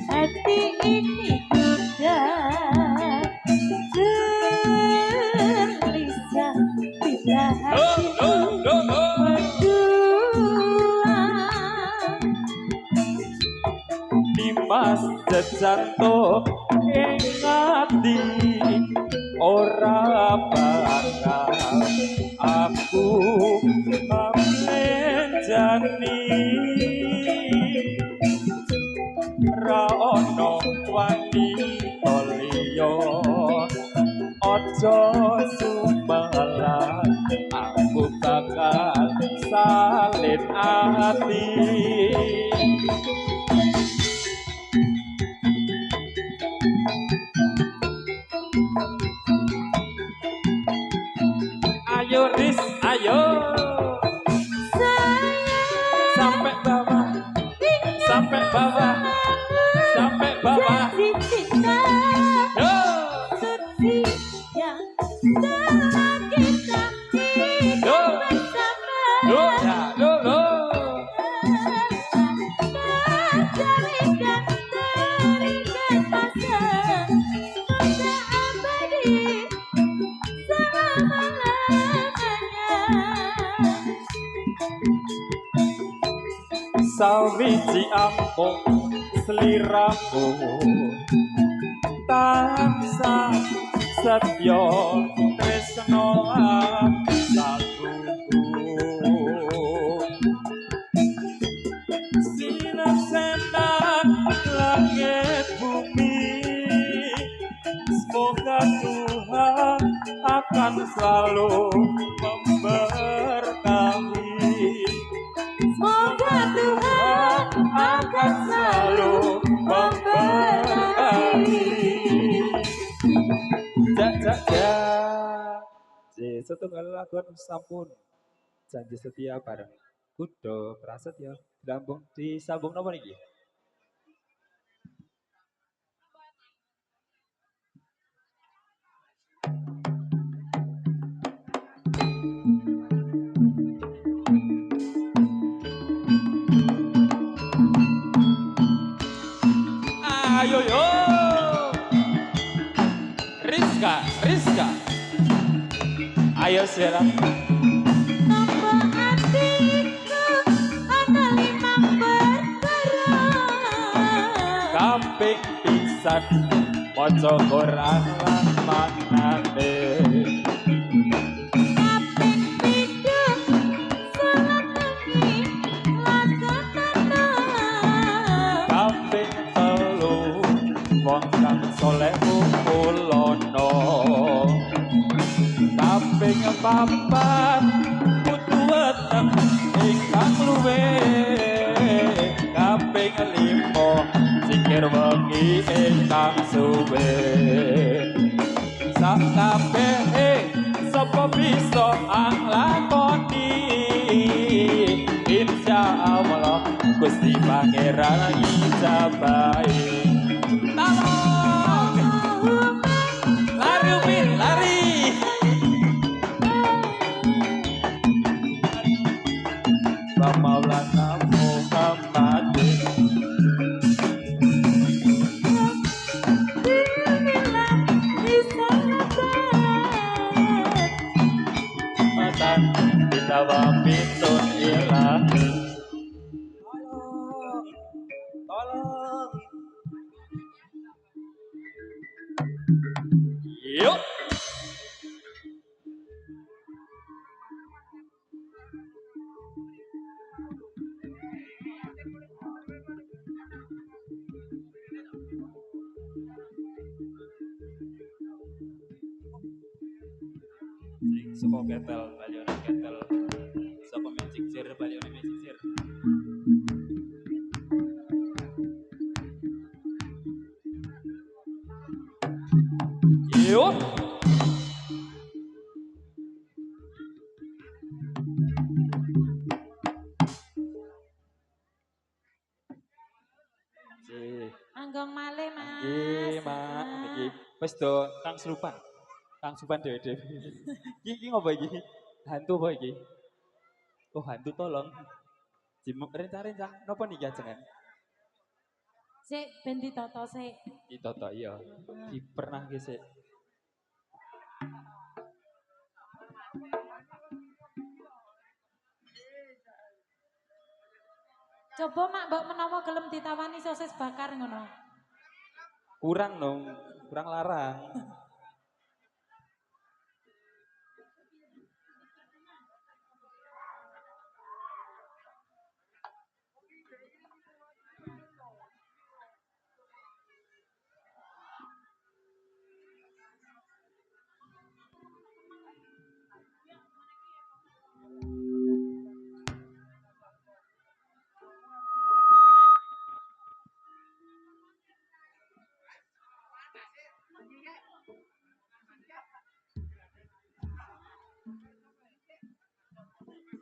hati ini gundah gelisah bila hatimu mendua. Dimas jejanto ing ati ora bakal aku menjani ra ono wanita liya aja sumelan aku bakal salin ati. Ayo Riz, ayo. Dalam kita hidup bersama. Ya, lo. Terjadikan terikat pasang semoga abadi selama-lamanya. Sawiji ampung sliramu tansah setya tresno satu sinarsenan langit bumi semoga Tuhan akan selalu memberkahi. Semoga Tuhan Akan selalu memberkahi. Jak. Setunggal lagu sampun janji setia bareng Kudo Prasetyo Lambung disambung nomor iki. Ayo yo. Rizka. Ayo silang. Nampa hatiku ada 5 bergerak. Kaping pisan maca Quran lan maknane. Kaping 7 salat nangis lakonana. Kaping 3 wong kang saleh kulono. Kaping 4 kudu weteng ingkang luwih. Kaping 5 zikir wengi ingkang suwe. Sak kabehe sapa bisa nglakoni. Insyaallah Gusti Pangeran ijabahi. Tolong lari Upin, lari. Wa Maulana Muhammadin. Bismillah disalabat. Matan kita wapitun ilahi. Tolong. Yuk. Sing saka ketel balione ketel. Saka magic chair balione magic chair. Yuk. Anggong malih Mas. Nggih, Mak. Niki wis do Kang Slupan. Kang Slupan dhewe-dhewe. Iki ngopo iki? Hantu apa iki? Oh, hantu tolong. Jimuk rencang-rencang napa niki ajengan? Sik ben ditata sik. Ditoto iya. Di pernah ki sik. Coba mak mbok menawa gelem ditawani sosis bakar ngono. Kurang dong, kurang larang.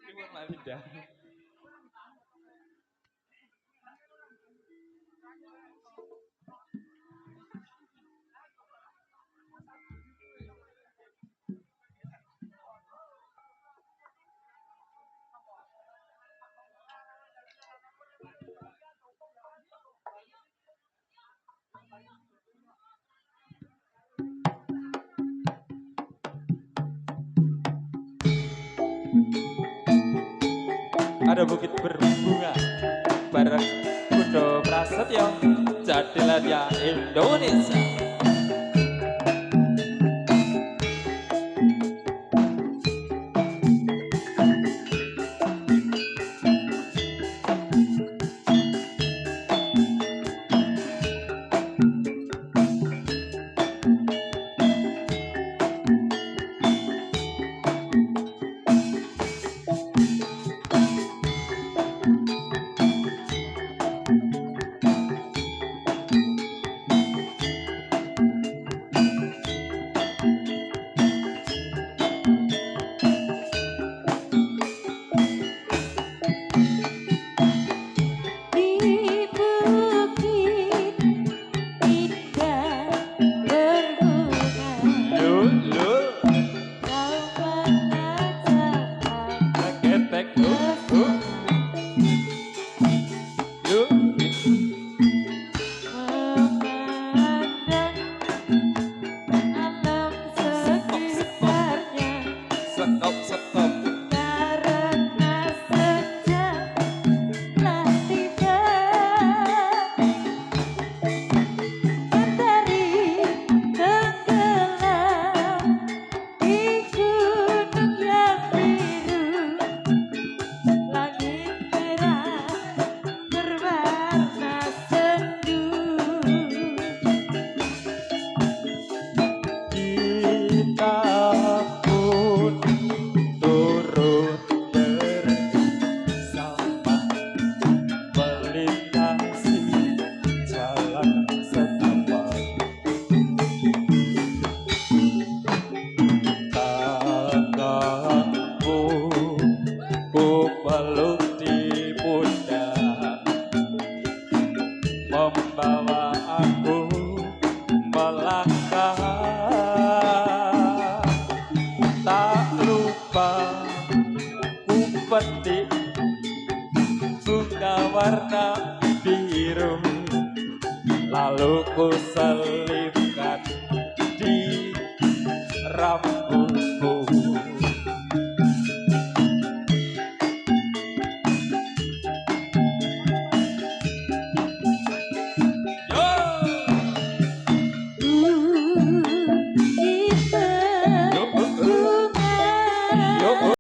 Iwan Malinda. ada bukit berbunga bareng Kudo Prasetyo jadilah dia Indonesia. Di bukit indah berbunga, Lu kau mengajak ketek aku lu memandang alam sekitarnya, stop karena sejak telah tiba matahari tenggelam di gunung yang biru, langit merah berwarna sendu. kita pun turut bersama melintasi jalan setapak tanganmu ku peluk di pundak membawa aku melangkah tak lupa ku petik bunga warna biru lalu ku selipkan di rambutku